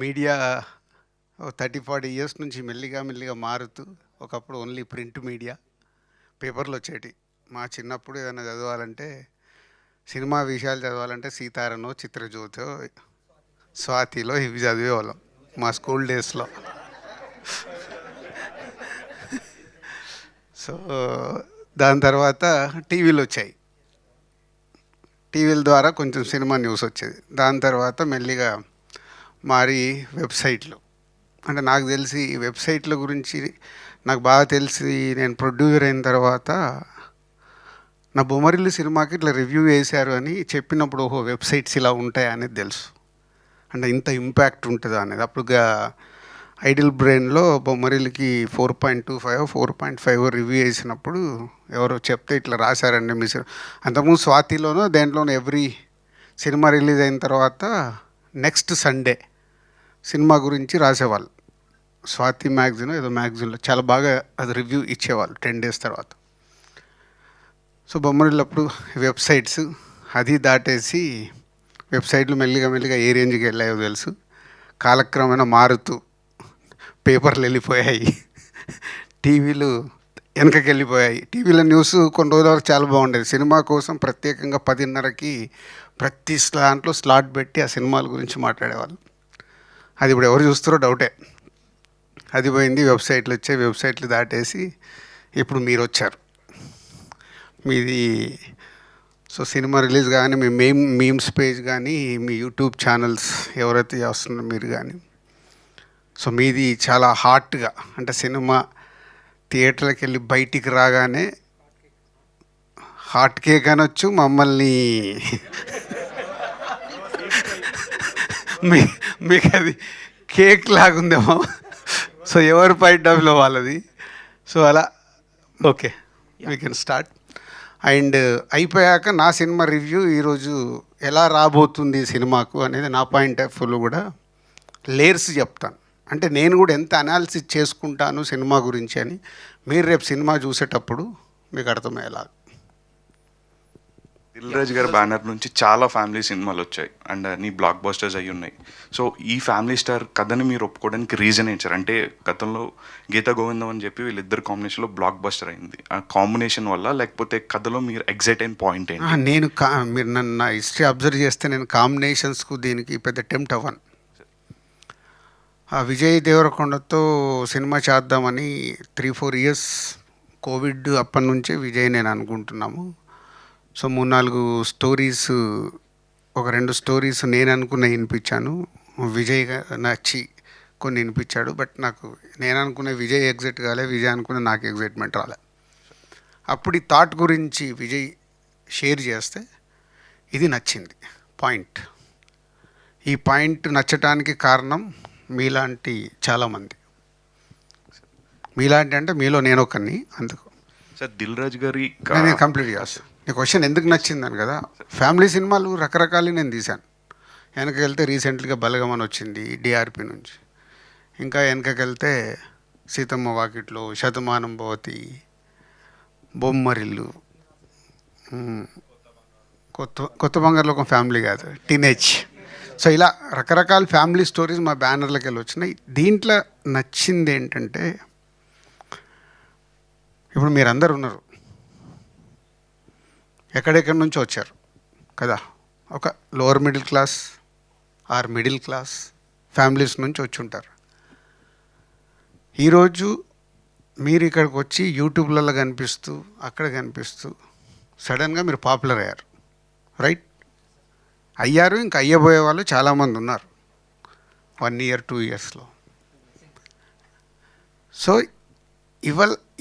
Media 30-40 years నుంచి మెల్లిగా మెల్లిగా మారుతూ ఒకప్పుడు ఓన్లీ ప్రింట్ మీడియా పేపర్లు వచ్చేటి. మా చిన్నప్పుడు ఏదైనా చదవాలంటే సినిమా విషయాలు చదవాలంటే సీతారనో చిత్రజ్యోతో స్వాతిలో ఇవి చదివేవాళ్ళం మా స్కూల్ డేస్లో. సో దాని తర్వాత టీవీలు వచ్చాయి. టీవీల ద్వారా కొంచెం సినిమా న్యూస్ వచ్చేది. దాని తర్వాత మెల్లిగా మారి వెబ్సైట్లు. అంటే నాకు తెలిసి ఈ వెబ్సైట్ల గురించి నాకు బాగా తెలిసి నేను ప్రొడ్యూసర్ అయిన తర్వాత నా బొమ్మరిల్లు సినిమాకి ఇట్లా రివ్యూ వేశారు అని చెప్పినప్పుడు ఓహో వెబ్సైట్స్ ఇలా ఉంటాయా అనేది తెలుసు. అంటే ఇంత ఇంపాక్ట్ ఉంటుందా అనేది. అప్పుడుగా ఐడిల్ బ్రెయిన్లో బొమ్మరిల్లుకి 4.25 4.5 రివ్యూ వేసినప్పుడు ఎవరో చెప్తే ఇట్లా రాశారండి మీ అంతకుముందు స్వాతిలోనూ దేంట్లోనూ ఎవ్రీ సినిమా రిలీజ్ అయిన తర్వాత నెక్స్ట్ సండే సినిమా గురించి రాసేవాళ్ళు. స్వాతి మ్యాగజైన్ ఏదో మ్యాగజైన్లో చాలా బాగా అది రివ్యూ ఇచ్చేవాళ్ళు 10 డేస్ తర్వాత. సో బొమ్మరిల్లు అప్పుడు వెబ్సైట్స్ అది దాటేసి వెబ్సైట్లు మెల్లిగా మెల్లిగా ఏ రేంజ్కి వెళ్ళాయో తెలుసు. కాలక్రమేణా మారుతూ పేపర్లు వెళ్ళిపోయాయి, టీవీలు వెనకకి వెళ్ళిపోయాయి. టీవీలో న్యూస్ కొన్ని రోజుల వరకు చాలా బాగుండేది. సినిమా కోసం ప్రత్యేకంగా 10:30కి ప్రతి దాంట్లో స్లాట్ పెట్టి ఆ సినిమాల గురించి మాట్లాడేవాళ్ళు. అది ఇప్పుడు ఎవరు చూస్తారో డౌటే. అది పోయింది. వెబ్సైట్లు వచ్చాయి. వెబ్సైట్లు దాటేసి ఇప్పుడు మీరు వచ్చారు. మీది సో సినిమా రిలీజ్ కానీ మీ మీమ్స్ పేజ్ కానీ మీ యూట్యూబ్ ఛానల్స్ ఎవరైతే చేస్తున్నారో మీరు కానీ, సో మీది చాలా హాట్గా, అంటే సినిమా థియేటర్కి వెళ్ళి బయటికి రాగానే హాట్ కేక్ అనొచ్చు, మమ్మల్ని మీకు అది కేక్ లాగుందేమో. సో ఎవరి పాయింట్ ఆఫ్ వ్యూలో వాళ్ళది. సో అలా okay we can start. And అయిపోయాక నా సినిమా రివ్యూ ఈరోజు ఎలా రాబోతుంది సినిమాకు అనేది నా పాయింట్ ఆఫ్ వ్యూలో కూడా లేయర్స్ చెప్తాను. అంటే నేను కూడా ఎంత అనాలిసిస్ చేసుకుంటాను సినిమా గురించి అని మీరు రేపు సినిమా చూసేటప్పుడు మీకు అర్థమయ్యేలా. దిల్ రాజు గారి బ్యానర్ నుంచి చాలా ఫ్యామిలీ సినిమాలు వచ్చాయి అండ్ నీ బ్లాక్ బస్టర్స్ అయ్యి ఉన్నాయి. సో ఈ ఫ్యామిలీ స్టార్ కథని మీరు ఒప్పుకోవడానికి రీజన్ ఏంటారు? అంటే గతంలో గీతా గోవిందం అని చెప్పి వీళ్ళిద్దరు కాంబినేషన్లో బ్లాక్ బస్టర్ అయింది. ఆ కాంబినేషన్ వల్ల, లేకపోతే కథలో మీరు ఎగ్జైట్ అయిన పాయింట్ ఏంటి? నేను మీరు నన్ను నా హిస్టరీ అబ్జర్వ్ చేస్తే నేను కాంబినేషన్స్కు దీనికి పెద్ద టెంప్ట్ అవ్వను. విజయ్ దేవరకొండతో సినిమా చేద్దామని 3-4 ఇయర్స్ కోవిడ్ అప్పటి నుంచే విజయ్ నేను అనుకుంటున్నాము. సో 3-4 స్టోరీస్, ఒక 2 స్టోరీస్ నేను అనుకున్న వినిపించాను. విజయ్ నచ్చి కొన్ని వినిపించాడు. బట్ నాకు నేను అనుకునే విజయ్ ఎగ్జైట్ కాలే, విజయ్ అనుకునే నాకు ఎగ్జైట్మెంట్ రాలే. అప్పుడు ఈ థాట్ గురించి విజయ్ షేర్ చేస్తే ఇది నచ్చింది పాయింట్. ఈ పాయింట్ నచ్చటానికి కారణం మీలాంటి చాలామంది. మీలాంటి అంటే మీలో నేను ఒకరిని. అందుకు సార్ దిల్ రాజు గారి నేను కంప్లీట్ చేస్తాను. నీ క్వశ్చన్ ఎందుకు నచ్చిందని కదా. ఫ్యామిలీ సినిమాలు రకరకాలు నేను తీశాను. వెనకకి వెళ్తే రీసెంట్గా బలగమని వచ్చింది డిఆర్పి నుంచి. ఇంకా వెనకకి వెళ్తే సీతమ్మ వాకిట్లో, శతమానం భవతి, బొమ్మరిల్లు, కొత్త బంగారులో ఒక ఫ్యామిలీ కాదు, టీనేజ్. సో ఇలా రకరకాల ఫ్యామిలీ స్టోరీస్ మా బ్యానర్లకు వెళ్ళి వచ్చినాయి. దీంట్లో నచ్చింది ఏంటంటే ఇప్పుడు మీరందరూ ఉన్నారు, ఎక్కడెక్కడి నుంచో వచ్చారు కదా. ఒక lower middle class or middle class families నుంచి వచ్చి ఉంటారు. ఈరోజు మీరు ఇక్కడికి వచ్చి యూట్యూబ్లలో కనిపిస్తూ అక్కడ కనిపిస్తూ సడన్గా మీరు పాపులర్ అయ్యారు. రైట్? అయ్యారు. ఇంకా అయ్యబోయే వాళ్ళు చాలామంది ఉన్నారు 1 year 2 yearsలో. సో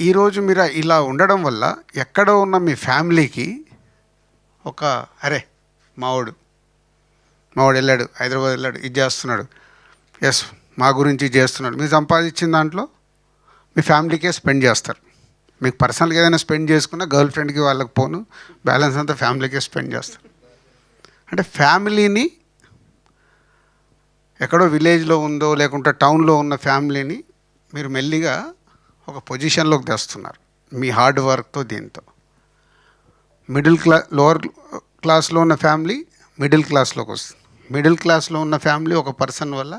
ఈరోజు మీరు ఇలా ఉండడం వల్ల ఎక్కడో ఉన్న మీ ఫ్యామిలీకి ఒక అరే మావాడు వెళ్ళాడు, హైదరాబాద్ వెళ్ళాడు, ఇది చేస్తున్నాడు, ఎస్ మా గురించి చేస్తున్నాడు. మీరు సంపాదించిన దాంట్లో మీ ఫ్యామిలీకే స్పెండ్ చేస్తారు. మీకు పర్సనల్గా ఏదైనా స్పెండ్ చేసుకున్నా గర్ల్ ఫ్రెండ్కి వాళ్ళకి పోను, బ్యాలెన్స్ అంతా ఫ్యామిలీకే స్పెండ్ చేస్తారు. అంటే ఫ్యామిలీని ఎక్కడో విలేజ్లో ఉందో లేకుంటే టౌన్లో ఉన్న ఫ్యామిలీని మీరు మెల్లిగా ఒక పొజిషన్లోకి తెస్తున్నారు మీ హార్డ్ వర్క్తో. దీంతో లోవర్ క్లాస్లో ఉన్న ఫ్యామిలీ మిడిల్ క్లాస్లోకి వస్తుంది. మిడిల్ క్లాస్లో ఉన్న ఫ్యామిలీ ఒక పర్సన్ వల్ల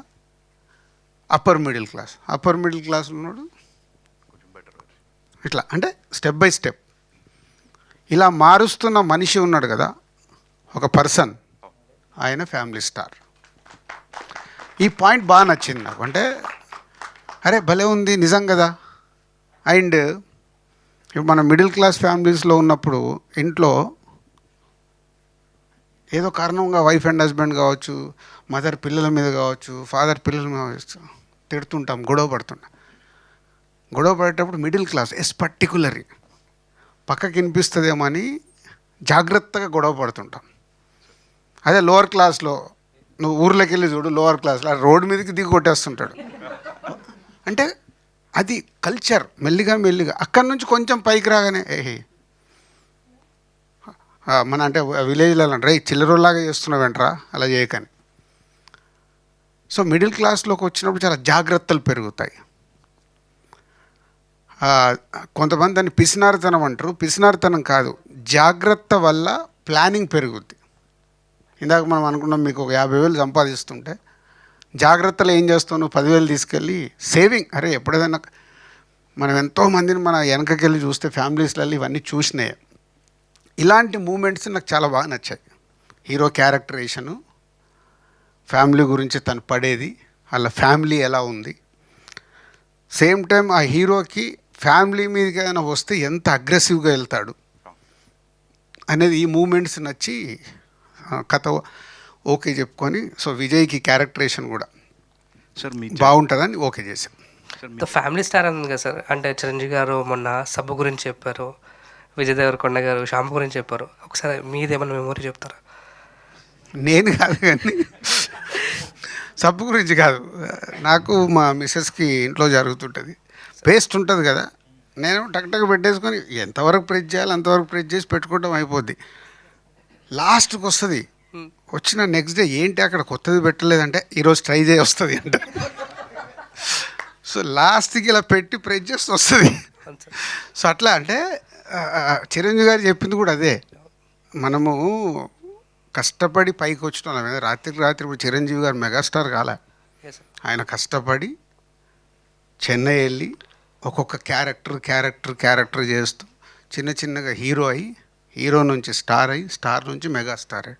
అప్పర్ మిడిల్ క్లాస్ ఉన్నాడు ఇట్లా, అంటే స్టెప్ బై స్టెప్ ఇలా మారుస్తున్న మనిషి ఉన్నాడు కదా, ఒక పర్సన్, ఆయన ఫ్యామిలీ స్టార్. ఈ పాయింట్ బాగా నచ్చింది నాకు. అంటే అరే భలే ఉంది నిజం కదా. అండ్ ఇప్పుడు మన మిడిల్ క్లాస్ ఫ్యామిలీస్లో ఉన్నప్పుడు ఇంట్లో ఏదో కారణంగా వైఫ్ అండ్ హస్బెండ్ కావచ్చు, మదర్ పిల్లల మీద కావచ్చు, ఫాదర్ పిల్లల మీద కావచ్చు, తిడుతుంటాం, గొడవ పడేటప్పుడు మిడిల్ క్లాస్ పర్టికులర్లీ పక్కకి వినిపిస్తుందేమో అని జాగ్రత్తగా గొడవ పడుతుంటాం. అదే లోవర్ క్లాస్లో నువ్వు ఊర్లోకి వెళ్ళి చూడు, లోవర్ క్లాస్లో రోడ్డు మీదకి దిగి కొట్టేస్తుంటాడు. అంటే అది కల్చర్. మెల్లిగా అక్కడి నుంచి కొంచెం పైకి రాగానే మన అంటే విలేజ్లో రే చిల్లరోలాగా చేస్తున్నావేంట్రా అలా చేయకని. సో మిడిల్ క్లాస్లోకి వచ్చినప్పుడు చాలా జాగ్రత్తలు పెరుగుతాయి. కొంతమంది దాన్ని పిసినారితనం అంటారు. పిసినారితనం కాదు, జాగ్రత్త వల్ల ప్లానింగ్ పెరుగుద్ది. ఇందాక మనం అనుకున్నాం మీకు ఒక 50,000 సంపాదిస్తుంటే జాగ్రత్తలు ఏం చేస్తావు, నువ్వు 10,000 తీసుకెళ్ళి సేవింగ్. అరే ఎప్పుడైనా మనం ఎంతోమందిని మన వెనకకి వెళ్ళి చూస్తే ఫ్యామిలీస్లలో ఇవన్నీ చూసినాయి. ఇలాంటి మూమెంట్స్ నాకు చాలా బాగా నచ్చాయి. హీరో క్యారెక్టరేషను, ఫ్యామిలీ గురించి తను పడేది, వాళ్ళ ఫ్యామిలీ ఎలా ఉంది, సేమ్ టైం ఆ హీరోకి ఫ్యామిలీ మీదకి ఏదైనా వస్తే ఎంత అగ్రెసివ్గా వెళ్తాడు అనేది ఈ మూమెంట్స్ నచ్చి కథ ఓకే చెప్పుకొని, సో విజయ్కి క్యారెక్టరేషన్ కూడా సార్ మీ బాగుంటుందని ఓకే చేశాం. ఫ్యామిలీ స్టార్ ఉంది కదా సార్, అంటే చిరంజీవి గారు మొన్న సబ్బు గురించి చెప్పారు, విజయ్ దేవరకొండ గారు శ్యామ్ గురించి చెప్పారు. ఒకసారి మీదేమన్నా మెమొరీ చెప్తారా? నేను కాదు కానీ సబ్బు గురించి కాదు, నాకు మా మిస్సెస్కి ఇంట్లో జరుగుతుంటుంది, పేస్ట్ ఉంటుంది కదా, నేను టక్ పెట్టేసుకొని ఎంతవరకు ప్రెస్ చేయాలి అంతవరకు ప్రెస్ చేసి పెట్టుకోవడం అయిపోద్ది. లాస్ట్కి వస్తుంది, వచ్చిన నెక్స్ట్ డే ఏంటి అక్కడ కొత్తది పెట్టలేదంటే ఈరోజు ట్రై చేసి వస్తుంది అంట. సో లాస్ట్కి ఇలా పెట్టి ప్రెస్ చేసి వస్తుంది. సో అట్లా అంటే చిరంజీవి గారు చెప్పింది కూడా అదే, మనము కష్టపడి పైకి వచ్చిన వాళ్ళం. రాత్రికి రాత్రి ఇప్పుడు చిరంజీవి గారు మెగాస్టార్ కాలే, ఆయన కష్టపడి చెన్నై వెళ్ళి ఒక్కొక్క క్యారెక్టర్ చేస్తూ చిన్నగా హీరో అయ్యి, హీరో నుంచి స్టార్ అయ్యి, స్టార్ నుంచి మెగాస్టార్ అయ్యి,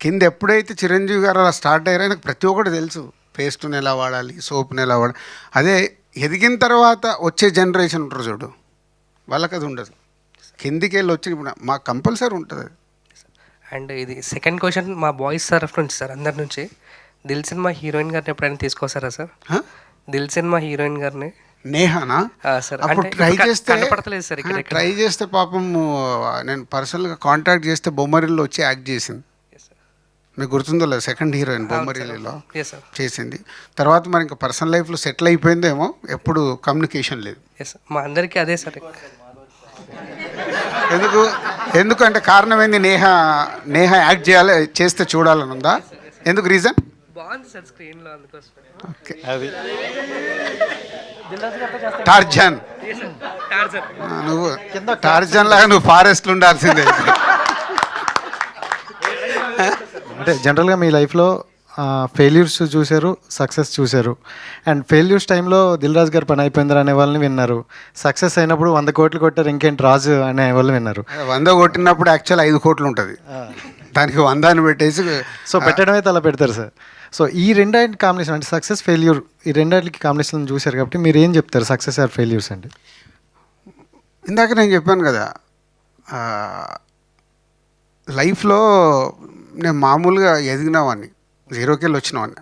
కింద ఎప్పుడైతే చిరంజీవి గారు అలా స్టార్ట్ అయ్యారో ఆయనకు ప్రతి ఒక్కటి తెలుసు, పేస్ట్ని ఎలా వాడాలి, సోప్ని ఎలా వాడాలి. అదే ఎదిగిన తర్వాత వచ్చే జనరేషన్ ఉంటారు చూడు, వాళ్ళకి అది ఉండదు. కిందికి వెళ్ళి వచ్చి ఇప్పుడు మాకు కంపల్సరీ ఉంటుంది అది. అండ్ ఇది సెకండ్ క్వశ్చన్ మా బాయ్స్ తరఫు నుంచి సార్, అందరి నుంచి. దిల్ సినిమా హీరోయిన్ గారిని ఎప్పుడైనా తీసుకొస్తారా సార్? దిల్ సినిమా హీరోయిన్ గారిని నేహానా సార్? అప్పుడు ట్రై చేస్తే కనపడతలేదు సార్ ఇక్కడ. ట్రై చేస్తే పాపం నేను పర్సనల్గా కాంటాక్ట్ చేస్తే బొమ్మరిల్లో వచ్చి యాక్ట్ చేసింది. మీకు గుర్తుందో లేదు, సెకండ్ హీరోయిన్ బొమ్మరిల్లిలో చేసింది. తర్వాత మరి ఇంకా పర్సనల్ లైఫ్లో సెటిల్ అయిపోయిందేమో, ఎప్పుడు కమ్యూనికేషన్ లేదు. మా అందరికీ అదే సార్. ఎందుకంటే కారణం ఏంది, నేహ యాక్ట్ చేస్తే చూడాలని ఉందా? ఎందుకు రీజన్? బాగుంది సార్ స్క్రీన్లో, అందుకోసం. ఓకే, టార్జన్, నువ్వు టార్జన్ లాగా నువ్వు ఫారెస్ట్లో ఉండాల్సిందే. అంటే జనరల్గా మీ లైఫ్లో ఫెయిల్యూర్స్ చూశారు, సక్సెస్ చూశారు. అండ్ ఫెయిల్యూర్స్ టైంలో దిల్ రాజు గారు పని అయిపోయిందిరా అనే వాళ్ళని విన్నారు. సక్సెస్ అయినప్పుడు 100 కోట్లు కొట్టారు ఇంకేంటి రాజు అనే వాళ్ళు విన్నారు. 100 కొట్టినప్పుడు యాక్చువల్ 5 కోట్లు ఉంటుంది, దానికి 100 అని పెట్టేసి సో పెట్టడమే తల పెడతారు సార్. సో ఈ రెండింటి కాంబినేషన్ అంటే సక్సెస్ ఫెయిల్యూర్, ఈ రెండింటికి కాంబినేషన్ చూశారు కాబట్టి మీరు ఏం చెప్తారు సక్సెస్ ఆర్ ఫెయిల్యూర్స్ అండి? ఇందాక నేను చెప్పాను కదా, లైఫ్లో నేను మామూలుగా ఎదిగినవాడిని, జీరోకి వెళ్ళి వచ్చినవాడిని.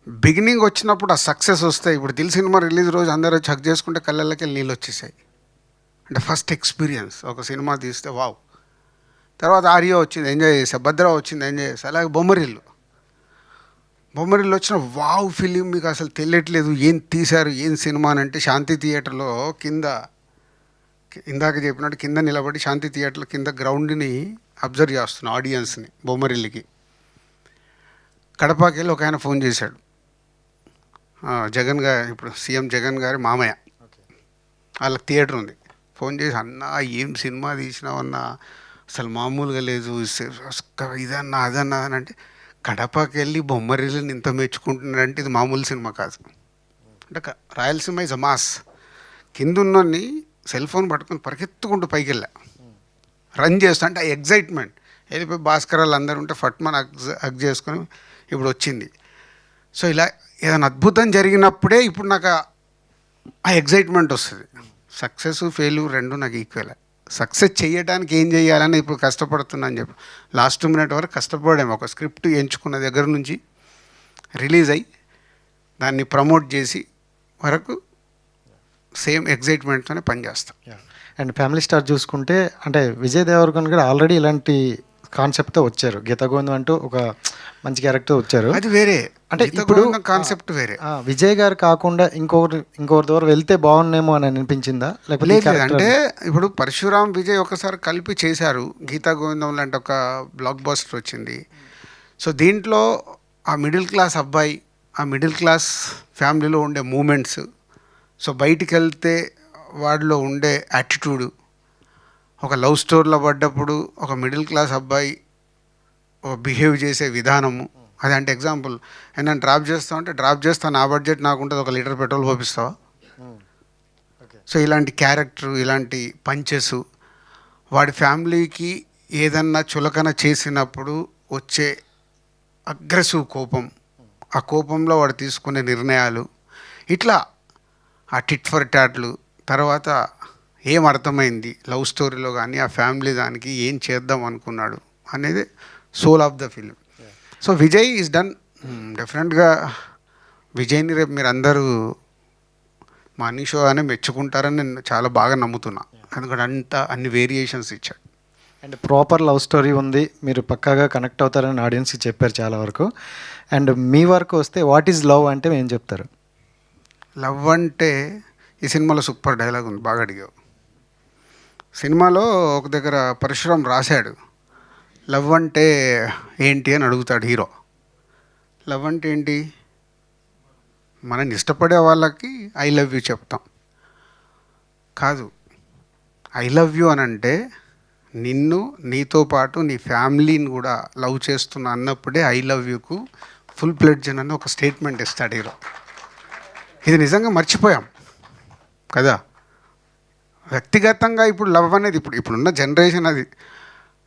బిగినింగ్ వచ్చినప్పుడు ఆ సక్సెస్ వస్తాయి. ఇప్పుడు దిల్ సినిమా రిలీజ్ రోజు అందరూ చెక్ చేసుకుంటే కళ్ళకి వెళ్ళి నీళ్ళు వచ్చేసాయి. అంటే ఫస్ట్ ఎక్స్పీరియన్స్, ఒక సినిమా తీస్తే వావ్. తర్వాత ఆర్యో వచ్చింది, ఎంజాయ్ చేసా. భద్ర వచ్చింది, ఎంజాయ్ చేసా. అలాగే బొమ్మరిల్లు వచ్చిన వావ్ ఫిలిం మీకు అసలు తెలియట్లేదు ఏం తీశారు, ఏం సినిమా అని. అంటే శాంతి థియేటర్లో కింద, ఇందాక చెప్పినట్టు కింద నిలబడి శాంతి థియేటర్లో కింద గ్రౌండ్ని అబ్జర్వ్ చేస్తున్నా, ఆడియన్స్ని. బొమ్మరిల్లికి కడపకి వెళ్ళి ఒక ఆయన ఫోన్ చేశాడు, జగన్ గారు, ఇప్పుడు సీఎం జగన్ గారి మామయ్య, వాళ్ళకి థియేటర్ ఉంది. ఫోన్ చేసి, అన్నా ఏం సినిమా తీసినావన్నా, అసలు మామూలుగా లేదు, ఇదన్నా అదన్నా అని. అంటే కడపకి వెళ్ళి బొమ్మరిల్లుని ఇంత మెచ్చుకుంటున్నారంటే ఇది మామూలు సినిమా కాదు. అంటే రాయలసీమ ఇస్ అ మాస్. కింద ఉన్నోని సెల్ ఫోన్ పట్టుకొని పరిగెత్తుకుంటూ పైకి వెళ్ళా, రన్ చేస్తా అంటే ఆ ఎగ్జైట్మెంట్. వెళ్ళిపోయి భాస్కరాలు అందరూ ఉంటే ఫట్మన్ హగ్ చేసుకొని ఇప్పుడు వచ్చింది. సో ఇలా ఏదైనా అద్భుతం జరిగినప్పుడే ఇప్పుడు నాకు ఆ ఎగ్జైట్మెంట్ వస్తుంది. సక్సెస్ ఫెయిల్యూర్ రెండు నాకు ఈక్వల్. సక్సెస్ చేయడానికి ఏం చేయాలని ఇప్పుడు కష్టపడుతున్నాను చెప్పి లాస్ట్ మినిట్ వరకు కష్టపడాము. ఒక స్క్రిప్ట్ ఎంచుకున్న దగ్గర నుంచి రిలీజ్ అయ్యి దాన్ని ప్రమోట్ చేసి వరకు సేమ్ ఎగ్జైట్మెంట్తోనే పనిచేస్తాం. అండ్ ఫ్యామిలీ స్టార్ చూసుకుంటే అంటే విజయ్ దేవరకొండ కూడా ఆల్రెడీ ఇలాంటి కాన్సెప్ట్తో వచ్చారు. గీత గోవిందం అంటూ ఒక మంచి క్యారెక్టర్ వచ్చారు. అది వేరే, అంటే ఇప్పుడు కాన్సెప్ట్ వేరే. విజయ్ గారు కాకుండా ఇంకొకరి ద్వారా వెళ్తే బాగున్నేమో అని అనిపించిందా? లేకపోతే లేదు, అంటే ఇప్పుడు పరశురామ్ విజయ్ ఒకసారి కలిపి చేశారు. గీతా గోవిందం లాంటి ఒక బ్లాక్ బస్టర్ వచ్చింది. సో దీంట్లో ఆ మిడిల్ క్లాస్ అబ్బాయి, ఆ మిడిల్ క్లాస్ ఫ్యామిలీలో ఉండే మూమెంట్స్, సో బయటికి వెళ్తే వాడిలో ఉండే యాటిట్యూడు, ఒక లవ్ స్టోరీలో పడ్డప్పుడు ఒక మిడిల్ క్లాస్ అబ్బాయి బిహేవ్ చేసే విధానము. అది అంటే ఎగ్జాంపుల్, నేను డ్రాప్ చేస్తావు అంటే డ్రాప్ చేస్తాను, నా బడ్జెట్ నాకు ఉంటుంది, 1 లీటర్ పెట్రోల్ పోపిస్తావా? సో ఇలాంటి క్యారెక్టర్, ఇలాంటి పంచెస్, వాడి ఫ్యామిలీకి ఏదన్నా చులకన చేసినప్పుడు వచ్చే అగ్రెసివ్ కోపం, ఆ కోపంలో వాడు తీసుకునే నిర్ణయాలు, ఇట్లా ఆ టిట్ ఫర్ టాట్లు. తర్వాత ఏం అర్థమైంది లవ్ స్టోరీలో కానీ ఆ ఫ్యామిలీ దానికి ఏం చేద్దాం అనుకున్నాడు అనేది soul of the film. So Vijay is done. డెఫినెట్గా విజయ్ని రేపు మీరు అందరూ మనీ షో అనే మెచ్చుకుంటారని నేను చాలా బాగా నమ్ముతున్నా. ఎందుకంటే అన్ని వేరియేషన్స్ ఇచ్చాడు. అండ్ ప్రాపర్ లవ్ స్టోరీ ఉంది, మీరు పక్కాగా కనెక్ట్ అవుతారని ఆడియన్స్కి చెప్పారు చాలా వరకు. అండ్ మీ వరకు వస్తే వాట్ ఈజ్ లవ్ అంటే ఏం చెప్తారు? లవ్ అంటే ఈ సినిమాలో సూపర్ డైలాగ్ ఉంది, బాగా అడిగావు. సినిమాలో ఒక దగ్గర పరశురామ్ రాశాడు, లవ్ అంటే ఏంటి అని అడుగుతాడు హీరో. లవ్ అంటే ఏంటి? మనని ఇష్టపడే వాళ్ళకి ఐ లవ్ యూ చెప్తాం కాదు. ఐ లవ్ యూ అని అంటే నిన్ను, నీతో పాటు నీ ఫ్యామిలీని కూడా లవ్ చేస్తున్నా అన్నప్పుడే I love you go full pledge అని ఒక స్టేట్మెంట్ ఇస్తాడు హీరో. ఇది నిజంగా మర్చిపోయాం కదా. వ్యక్తిగతంగా ఇప్పుడు లవ్ అనేది ఇప్పుడున్న జనరేషన్ అది.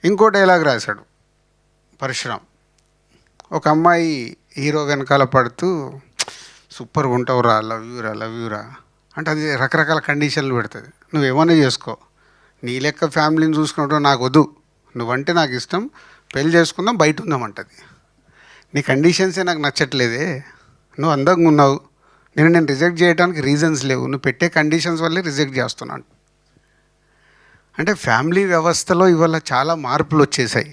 ఇంకో డైలాగ్ రాశాడు పరశురామ్. ఒక అమ్మాయి హీరో వెనకాల పడుతూ సూపర్గా ఉంటావురా, లవ్ యూరా అంటే అది రకరకాల కండిషన్లు పెడుతుంది. నువ్వేమన్నా చేసుకో, నీ లెక్క ఫ్యామిలీని చూసుకుంటావు, నాకు వద్దు, నువ్వంటే నాకు ఇష్టం, పెళ్ళి చేసుకుందాం, బయట ఉందామంటది. నీ కండిషన్సే నాకు నచ్చట్లేదే, నువ్వు అందంగా ఉన్నావు, నేను రిజెక్ట్ చేయడానికి రీజన్స్ లేవు, నువ్వు పెట్టే కండిషన్స్ వల్లే రిజెక్ట్ చేస్తున్నాను. అంటే ఫ్యామిలీ వ్యవస్థలో ఇవాళ చాలా మార్పులు వచ్చేసాయి.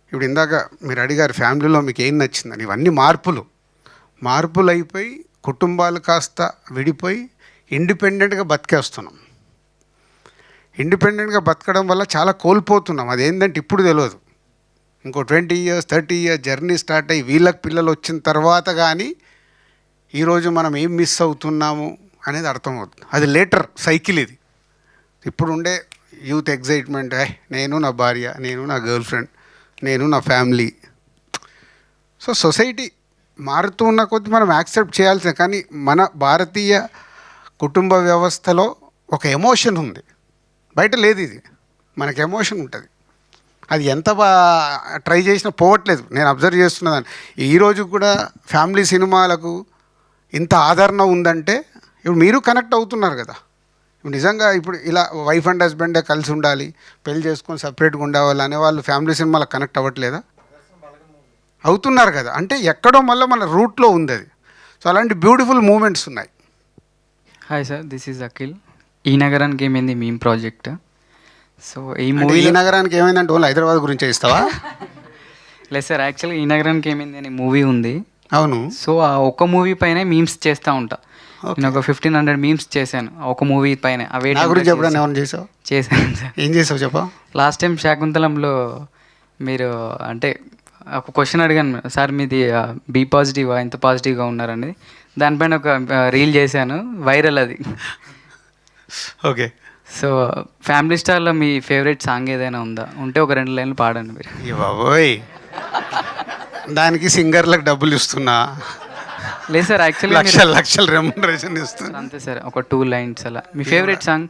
ఇప్పుడు ఇందాక మీరు అడిగారు ఫ్యామిలీలో మీకు ఏం నచ్చిందని. ఇవన్నీ మార్పులు అయిపోయి కుటుంబాలు కాస్త విడిపోయి ఇండిపెండెంట్గా బతికేస్తున్నాం. ఇండిపెండెంట్గా బతకడం వల్ల చాలా కోల్పోతున్నాం. అదేంటంటే ఇప్పుడు తెలియదు, ఇంకో 20 years 30 years జర్నీ స్టార్ట్ అయ్యి వీళ్ళకి పిల్లలు వచ్చిన తర్వాత కానీ ఈరోజు మనం ఏం మిస్ అవుతున్నాము అనేది అర్థమవుతుంది. అది లేటర్ సైకిల్ ఇది. ఇప్పుడు ఉండే యూత్ ఎగ్జైట్మెంట్, నేను నా భార్య, నేను నా గర్ల్ ఫ్రెండ్, నేను నా ఫ్యామిలీ. సో సొసైటీ మారుతూ ఉన్న కొద్దీ మనం యాక్సెప్ట్ చేయాల్సిందే. కానీ మన భారతీయ కుటుంబ వ్యవస్థలో ఒక ఎమోషన్ ఉంది, బయట లేదు. ఇది మనకు ఎమోషన్ ఉంటుంది, అది ఎంత ట్రై చేసినా పోవట్లేదు. నేను అబ్జర్వ్ చేస్తున్నదాన్ని. ఈరోజు కూడా ఫ్యామిలీ సినిమాలకు ఇంత ఆదరణ ఉందంటే ఇప్పుడు మీరు కనెక్ట్ అవుతున్నారు కదా. ఇప్పుడు నిజంగా ఇప్పుడు ఇలా వైఫ్ అండ్ హస్బెండే కలిసి ఉండాలి, పెళ్లి చేసుకొని సపరేట్గా ఉండేవాళ్ళు అనేవాళ్ళు ఫ్యామిలీ సినిమాలకు కనెక్ట్ అవ్వట్లేదా? అవుతున్నారు కదా. అంటే ఎక్కడో మళ్ళీ మన రూట్లో ఉంది అది. సో అలాంటి బ్యూటిఫుల్ మూమెంట్స్ ఉన్నాయి. Hi sir, this is Akhil. ఈ నగరానికి ఏమైంది మీమ్ ప్రాజెక్ట్. సో ఈ ఈ మూవీ నగరానికి ఏమైందంటే ఓన్లీ హైదరాబాద్ గురించి ఇస్తావా? లేదు సార్, యాక్చువల్గా ఈ నగరానికి ఏమైంది అని మూవీ ఉంది. అవును. సో ఆ ఒక్క మూవీ పైన మీమ్స్ చేస్తూ ఉంటా. నేను ఒక 1500 మీమ్స్ చేశాను ఒక మూవీ పైన. అవే నా గురించి ఎప్పుడైనా ఏమైనా చేసావు? చేశాను సార్. ఏం చేసావు చెప్పా? లాస్ట్ టైం శాకుంతలంలో మీరు అంటే ఒక క్వశ్చన్ అడిగాను సార్, మీది బీ పాజిటివా, ఎంత పాజిటివ్గా ఉన్నారనేది. దానిపైన ఒక రీల్ చేశాను, వైరల్ అది. ఓకే. సో ఫ్యామిలీ స్టార్లో మీ ఫేవరెట్ సాంగ్ ఏదైనా ఉందా? ఉంటే ఒక 2 లైన్లు పాడండి మీరు. బాబోయ్, దానికి సింగర్లకు డబ్బులు ఇస్తున్నా, లేదు సార్ యాక్చువల్లీ లక్షల లక్షల రెమ్యునరేషన్ ఇస్తున్నా. అంతే సార్, ఒక 2 లైన్స్ అలా. మీ ఫేవరెట్ సాంగ్?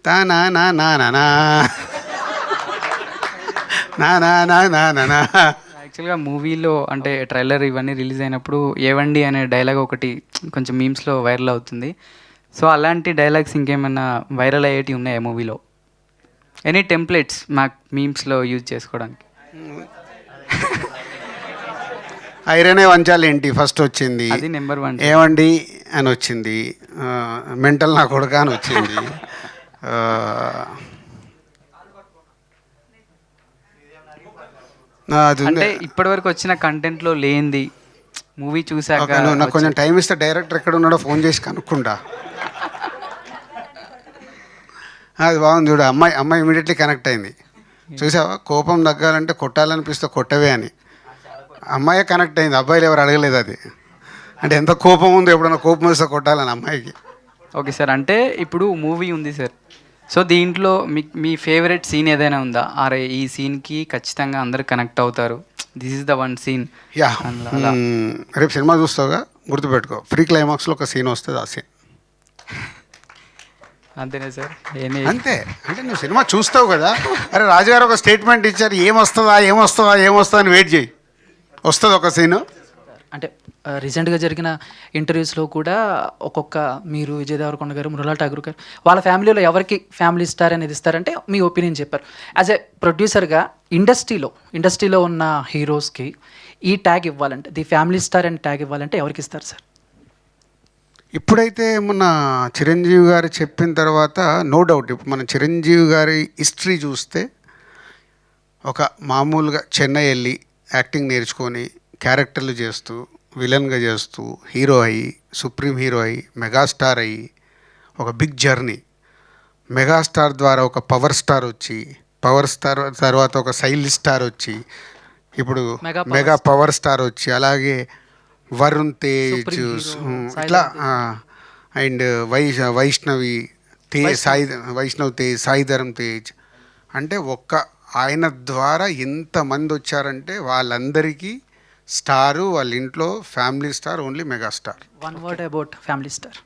తానా నా నా నా నా నా నా నా నా నా నా. యాక్చువల్గా మూవీలో అంటే ట్రైలర్ ఇవన్నీ రిలీజ్ అయినప్పుడు ఏవండి అనే డైలాగ్ ఒకటి కొంచెం మీమ్స్లో వైరల్ అవుతుంది. సో అలాంటి డైలాగ్స్ ఇంకేమైనా వైరల్ అయ్యేటివి ఉన్నాయా మూవీలో? ఎనీ టెంప్లెట్స్ మాకు మీమ్స్లో యూజ్ చేసుకోవడానికి? ఐరనే వంచాలి ఏంటి ఫస్ట్ వచ్చింది, అది నెంబర్ 1. ఏమండి అని వచ్చింది, మెంటల్ నా కొడుక అని వచ్చింది, అది ఉంది. అంటే ఇప్పటివరకు వచ్చిన కంటెంట్లో లేనిది మూవీ చూసాక ఓకే, నువ్వు నాకు కొంచెం టైం ఇస్తే డైరెక్టర్ ఎక్కడ ఉన్నాడో ఫోన్ చేసి కనుక్కుంటా. అది బాగుంది చూడు, అమ్మాయి ఇమీడియట్లీ కనెక్ట్ అయింది. చూసావా, కోపం తగ్గాలంటే కొట్టాలనిపిస్తే కొట్టవే అని. అమ్మాయే కనెక్ట్ అయింది, అబ్బాయిలు ఎవరు అడగలేదు అది. అంటే ఎంత కోపం ఉందో, ఎప్పుడన్నా కోపం వస్తే కొట్టాలని అమ్మాయికి. ఓకే సార్, అంటే ఇప్పుడు మూవీ ఉంది సార్, సో దీంట్లో మీ ఫేవరెట్ సీన్ ఏదైనా ఉందా? అరే ఈ సీన్కి ఖచ్చితంగా అందరు కనెక్ట్ అవుతారు, this is the one scene? Yeah, రేపు సినిమా చూస్తావుగా, గుర్తుపెట్టుకో, ఫ్రీ క్లైమాక్స్లో ఒక సీన్ వస్తుంది, ఆ సీన్ అంతేనా సార్? అంతే. అంటే నువ్వు సినిమా చూస్తావు కదా, అరే రాజుగారు ఒక స్టేట్మెంట్ ఇచ్చారు, ఏమొస్తుందా అని వెయిట్ చేయి, వస్తుంది ఒక సీను. అంటే రీసెంట్గా జరిగిన ఇంటర్వ్యూస్లో కూడా ఒక్కొక్క మీరు విజయ్ దేవరకొండ గారు, మృణాల్ ఠాగూర్ గారు, వాళ్ళ ఫ్యామిలీలో ఎవరికి ఫ్యామిలీ స్టార్ అనేది ఇస్తారంటే మీ ఒపీనియన్ చెప్పారు. యాజ్ ఎ ప్రొడ్యూసర్గా ఇండస్ట్రీలో ఉన్న హీరోస్కి ఈ ట్యాగ్ ఇవ్వాలంటే, ది ఫ్యామిలీ స్టార్ అని ట్యాగ్ ఇవ్వాలంటే ఎవరికి ఇస్తారు సార్? ఇప్పుడైతే మొన్న చిరంజీవి గారు చెప్పిన తర్వాత నో డౌట్, ఇప్పుడు మన చిరంజీవి గారి హిస్టరీ చూస్తే ఒక మామూలుగా చెన్నై వెళ్ళి యాక్టింగ్ నేర్చుకొని క్యారెక్టర్లు చేస్తూ, విలన్గా చేస్తూ, హీరో అయ్యి, సుప్రీం హీరో అయ్యి, మెగాస్టార్ అయ్యి, ఒక బిగ్ జర్నీ. మెగాస్టార్ ద్వారా ఒక పవర్ స్టార్ వచ్చి, పవర్ స్టార్ తర్వాత ఒక సైలిష్ స్టార్ వచ్చి, ఇప్పుడు మెగా పవర్ స్టార్ వచ్చి, అలాగే వరుణ్ తేజ్, ఇట్లా అండ్ వైష్ణవ్ తేజ్, సాయి ధరమ్ తేజ్. అంటే ఆయన ద్వారా ఎంతమంది వచ్చారంటే వాళ్ళందరికీ స్టారు, వాళ్ళ ఇంట్లో family star, only megastar. One word about family star,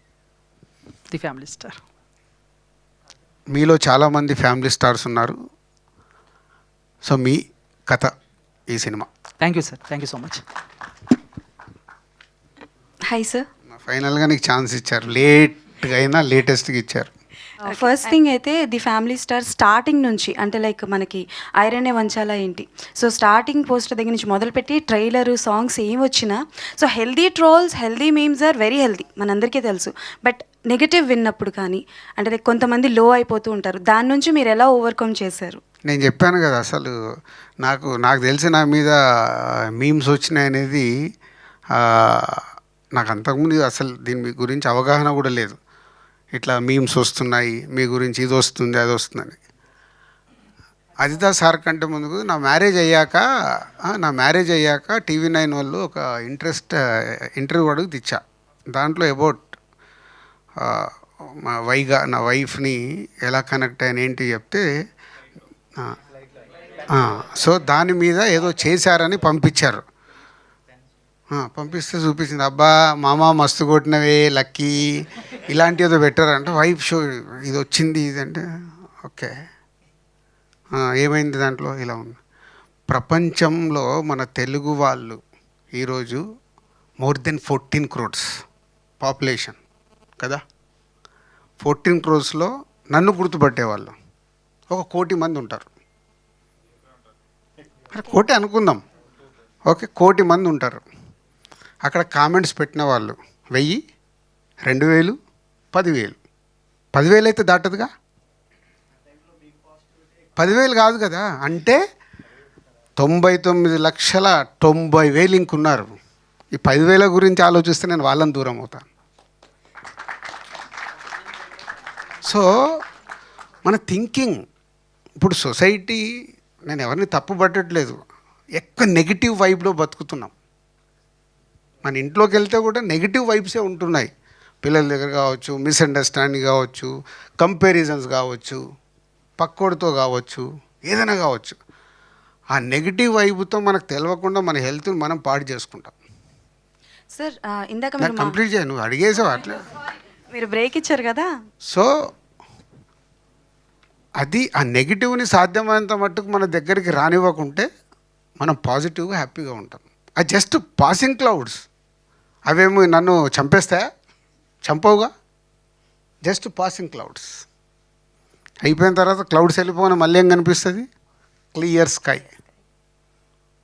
the family star. మీలో చాలామంది ఫ్యామిలీ స్టార్స్ ఉన్నారు. సో మీ కథ ఈ cinema. Thank you sir, thank you so much. Hi sir. ఫైనల్గా నీకు ఛాన్స్ ఇచ్చారు, లేట్గా అయినా లేటెస్ట్గా ఇచ్చారు. ఫస్ట్ థింగ్ అయితే ది ఫ్యామిలీ స్టార్ స్టార్టింగ్ నుంచి, అంటే లైక్ మనకి ఐరనే వంచాలా ఏంటి, సో స్టార్టింగ్ పోస్టర్ దగ్గర నుంచి మొదలుపెట్టి ట్రైలర్, సాంగ్స్ ఏం వచ్చినా, so healthy trolls, healthy memes are very healthy, మనందరికీ తెలుసు. బట్ నెగిటివ్ విన్నప్పుడు కానీ, అంటే లైక్ కొంతమంది లో అయిపోతూ ఉంటారు, దాని నుంచి మీరు ఎలా ఓవర్కమ్ చేశారు? నేను చెప్పాను కదా, అసలు నాకు తెలిసి నా మీద మీమ్స్ వచ్చినాయి అనేది నాకు అంతకుముందు అసలు దీని గురించి అవగాహన కూడా లేదు. ఇట్లా మీమ్స్ వస్తున్నాయి, మీ గురించి ఇది వస్తుంది, అది వస్తుందని. అదితా సార్ కంటే ముందుకు నా మ్యారేజ్ అయ్యాక TV9 వాళ్ళు ఒక ఇంటర్వ్యూ అడుగు తెచ్చా. దాంట్లో అబౌట్ నా వైఫ్ని ఎలా కనెక్ట్ అయిన ఏంటి చెప్తే, సో దాని మీద ఏదో చేశారని పంపించారు. పంపిస్తే చూపించింది, అబ్బా మామ మస్తు కొట్టినవే లక్కీ, ఇలాంటి ఏదో పెట్టారంటే వైఫ్ షో ఇది వచ్చింది, ఇదంటే ఓకే ఏమైంది దాంట్లో, ఇలా ఉంది. ప్రపంచంలో మన తెలుగు వాళ్ళు ఈరోజు మోర్ దెన్ 14 crores పాపులేషన్ కదా. 14 crores నన్ను గుర్తుపట్టేవాళ్ళు 1 కోటి మంది ఉంటారు. 1 కోటి అనుకుందాం, ఓకే, 1 కోటి మంది ఉంటారు. అక్కడ కామెంట్స్ పెట్టిన వాళ్ళు 1000, 2000, 10,000. 10,000 అయితే దాటదుగా, 10,000 కాదు కదా. అంటే 99,90,000 ఇంకున్నారు. ఈ 10,000 గురించి ఆలోచిస్తే నేను వాళ్ళని దూరం అవుతాను. సో మన థింకింగ్ ఇప్పుడు సొసైటీ, నేను ఎవరిని తప్పు పట్టట్లేదు, ఎక్కువ నెగిటివ్ వైబ్లో బతుకుతున్నాం. మన ఇంట్లోకి వెళ్తే కూడా నెగిటివ్ వైబ్సే ఉంటున్నాయి. పిల్లల దగ్గర కావచ్చు, మిస్అండర్స్టాండింగ్ కావచ్చు, కంపారిజన్స్ కావచ్చు, పక్కోడితో కావచ్చు, ఏదైనా కావచ్చు. ఆ నెగిటివ్ వైపుతో మనకు తెలియకుండా మన హెల్త్ని మనం పాడు చేసుకుంటాం. సార్ ఇందాక నాకు కంప్లీట్ చేయ, నువ్వు అడిగేసావు అట్లా. మీరు బ్రేక్ ఇచ్చారు కదా. సో అది ఆ నెగిటివ్ని సాధ్యమైనంత మట్టుకు మన దగ్గరికి రానివ్వకుంటే మనం పాజిటివ్గా హ్యాపీగా ఉంటాం. అది జస్ట్ పాసింగ్ క్లౌడ్స్, అవేమో నన్ను చంపేస్తాయా? చంపవుగా, జస్ట్ పాసింగ్ క్లౌడ్స్. అయిపోయిన తర్వాత క్లౌడ్స్ వెళ్ళిపోయిన మళ్ళీ ఏం కనిపిస్తుంది? Clear sky.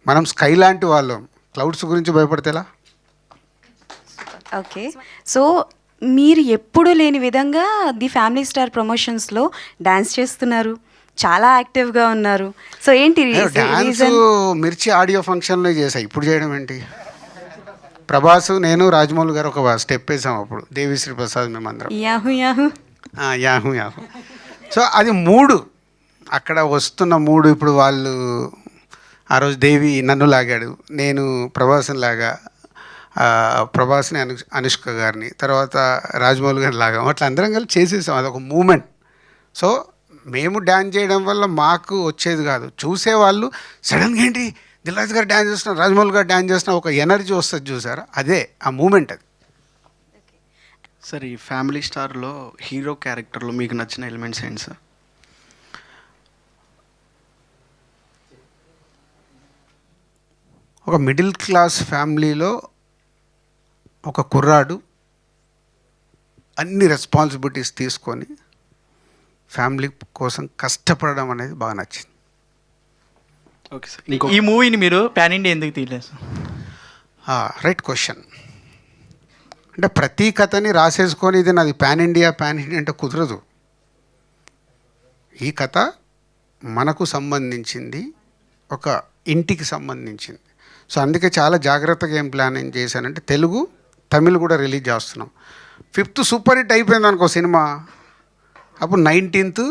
మనం స్కై లాంటి వాళ్ళం, క్లౌడ్స్ గురించి భయపడితేలా? ఓకే, సో మీరు ఎప్పుడు లేని విధంగా ది ఫ్యామిలీ స్టార్ ప్రమోషన్స్లో డ్యాన్స్ చేస్తున్నారు, చాలా యాక్టివ్గా ఉన్నారు. సో ఏంటి డ్యాన్స్ రీజన్? మిర్చి ఆడియో ఫంక్షన్లో చేసా, ఇప్పుడు చేయడం ఏంటి? ప్రభాస్, నేను, రాజమౌళి గారు ఒక స్టెప్ వేసాం అప్పుడు, దేవిశ్రీ ప్రసాద్, మేమందరం యాహు యాహు. యాహు యాహు. సో అది మూడు, అక్కడ వస్తున్న మూడు. ఇప్పుడు వాళ్ళు ఆ రోజు దేవి నన్ను లాగాడు, నేను ప్రభాస్ని లాగా, ప్రభాస్ని అనుష్క గారిని, తర్వాత రాజమౌళి గారిని లాగా, అట్లా అందరం కలిసి చేసేసాం. అదొక మూమెంట్. సో మేము డ్యాన్స్ చేయడం వల్ల మాకు వచ్చేది కాదు, చూసేవాళ్ళు సడన్గా ఏంటి దిల్ రాజు గారు డ్యాన్స్ చేస్తున్నారు, రాజమౌళి గారు డ్యాన్స్ చేస్తున్నారు, ఒక ఎనర్జీ వస్తుంది చూసారా, అదే ఆ మూమెంట్. అది సార్, ఈ ఫ్యామిలీ స్టార్లో హీరో క్యారెక్టర్లో మీకు నచ్చిన ఎలిమెంట్స్ ఏంటి సార్? ఒక మిడిల్ క్లాస్ ఫ్యామిలీలో ఒక కుర్రాడు అన్ని రెస్పాన్సిబిలిటీస్ తీసుకొని ఫ్యామిలీ కోసం కష్టపడడం అనేది బాగా నచ్చింది. Okay sir. ఈ మూవీని మీరు పాన్ ఇండియా ఎందుకు తీయలేదు సార్? Right question. అంటే ప్రతి కథని రాసేసుకొని ఇది నాది పాన్ ఇండియా అంటే కుదరదు. ఈ కథ మనకు సంబంధించింది, ఒక ఇంటికి సంబంధించింది. సో అందుకే చాలా జాగ్రత్తగా ఏం ప్లానింగ్ చేశానంటే, తెలుగు, తమిళ్ కూడా రిలీజ్ చేస్తున్నాం. 5th సూపర్ హిట్ అయిపోయింది అనుకో సినిమా, అప్పుడు 19th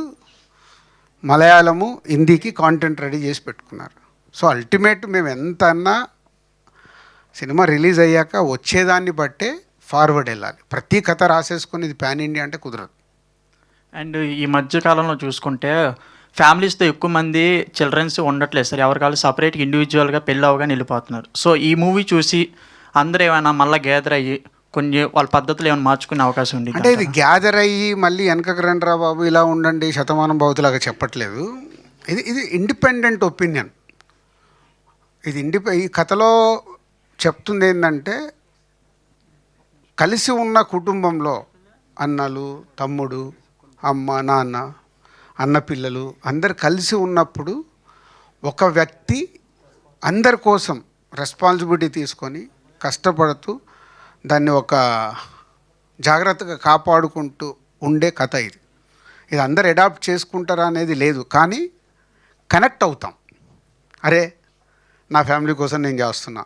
మలయాళము, హిందీకి కాంటెంట్ రెడీ చేసి పెట్టుకున్నారు. సో అల్టిమేట్ మేము ఎంత అన్నా సినిమా రిలీజ్ అయ్యాక వచ్చేదాన్ని బట్టే ఫార్వర్డ్ వెళ్ళాలి. ప్రతి కథ రాసేసుకొని ఇది పాన్ ఇండియా అంటే కుదరదు. అండ్ ఈ మధ్య కాలంలో చూసుకుంటే ఫ్యామిలీస్తో ఎక్కువ మంది చిల్డ్రన్స్ ఉండట్లేదు సార్, ఎవరికాళ్ళు సపరేట్గా ఇండివిజువల్గా పెళ్ళి అవగానే వెళ్ళిపోతున్నారు. సో ఈ మూవీ చూసి అందరూ ఏమైనా మళ్ళీ గ్యాదర్ అయ్యి కొన్ని వాళ్ళ పద్ధతులు ఏమైనా మార్చుకునే అవకాశం ఉంది అంటే ఇది గ్యాదర్ అయ్యి మళ్ళీ వెనకకు రండి రా బాబు ఇలా ఉండండి శతమానం భౌతులాగా చెప్పట్లేదు. ఇది ఇండిపెండెంట్ ఒపీనియన్. ఇది ఈ కథలో చెప్తుంది ఏంటంటే, కలిసి ఉన్న కుటుంబంలో అన్నలు, తమ్ముడు, అమ్మ, నాన్న, అన్న పిల్లలు అందరు కలిసి ఉన్నప్పుడు ఒక వ్యక్తి అందరి కోసం రెస్పాన్సిబిలిటీ తీసుకొని కష్టపడుతూ దాన్ని ఒక జాగ్రత్తగా కాపాడుకుంటూ ఉండే కథ ఇది. ఇది అందరు అడాప్ట్ చేసుకుంటారా అనేది లేదు, కానీ కనెక్ట్ అవుతాం. అరే నా ఫ్యామిలీ కోసం నేను చేస్తున్నా,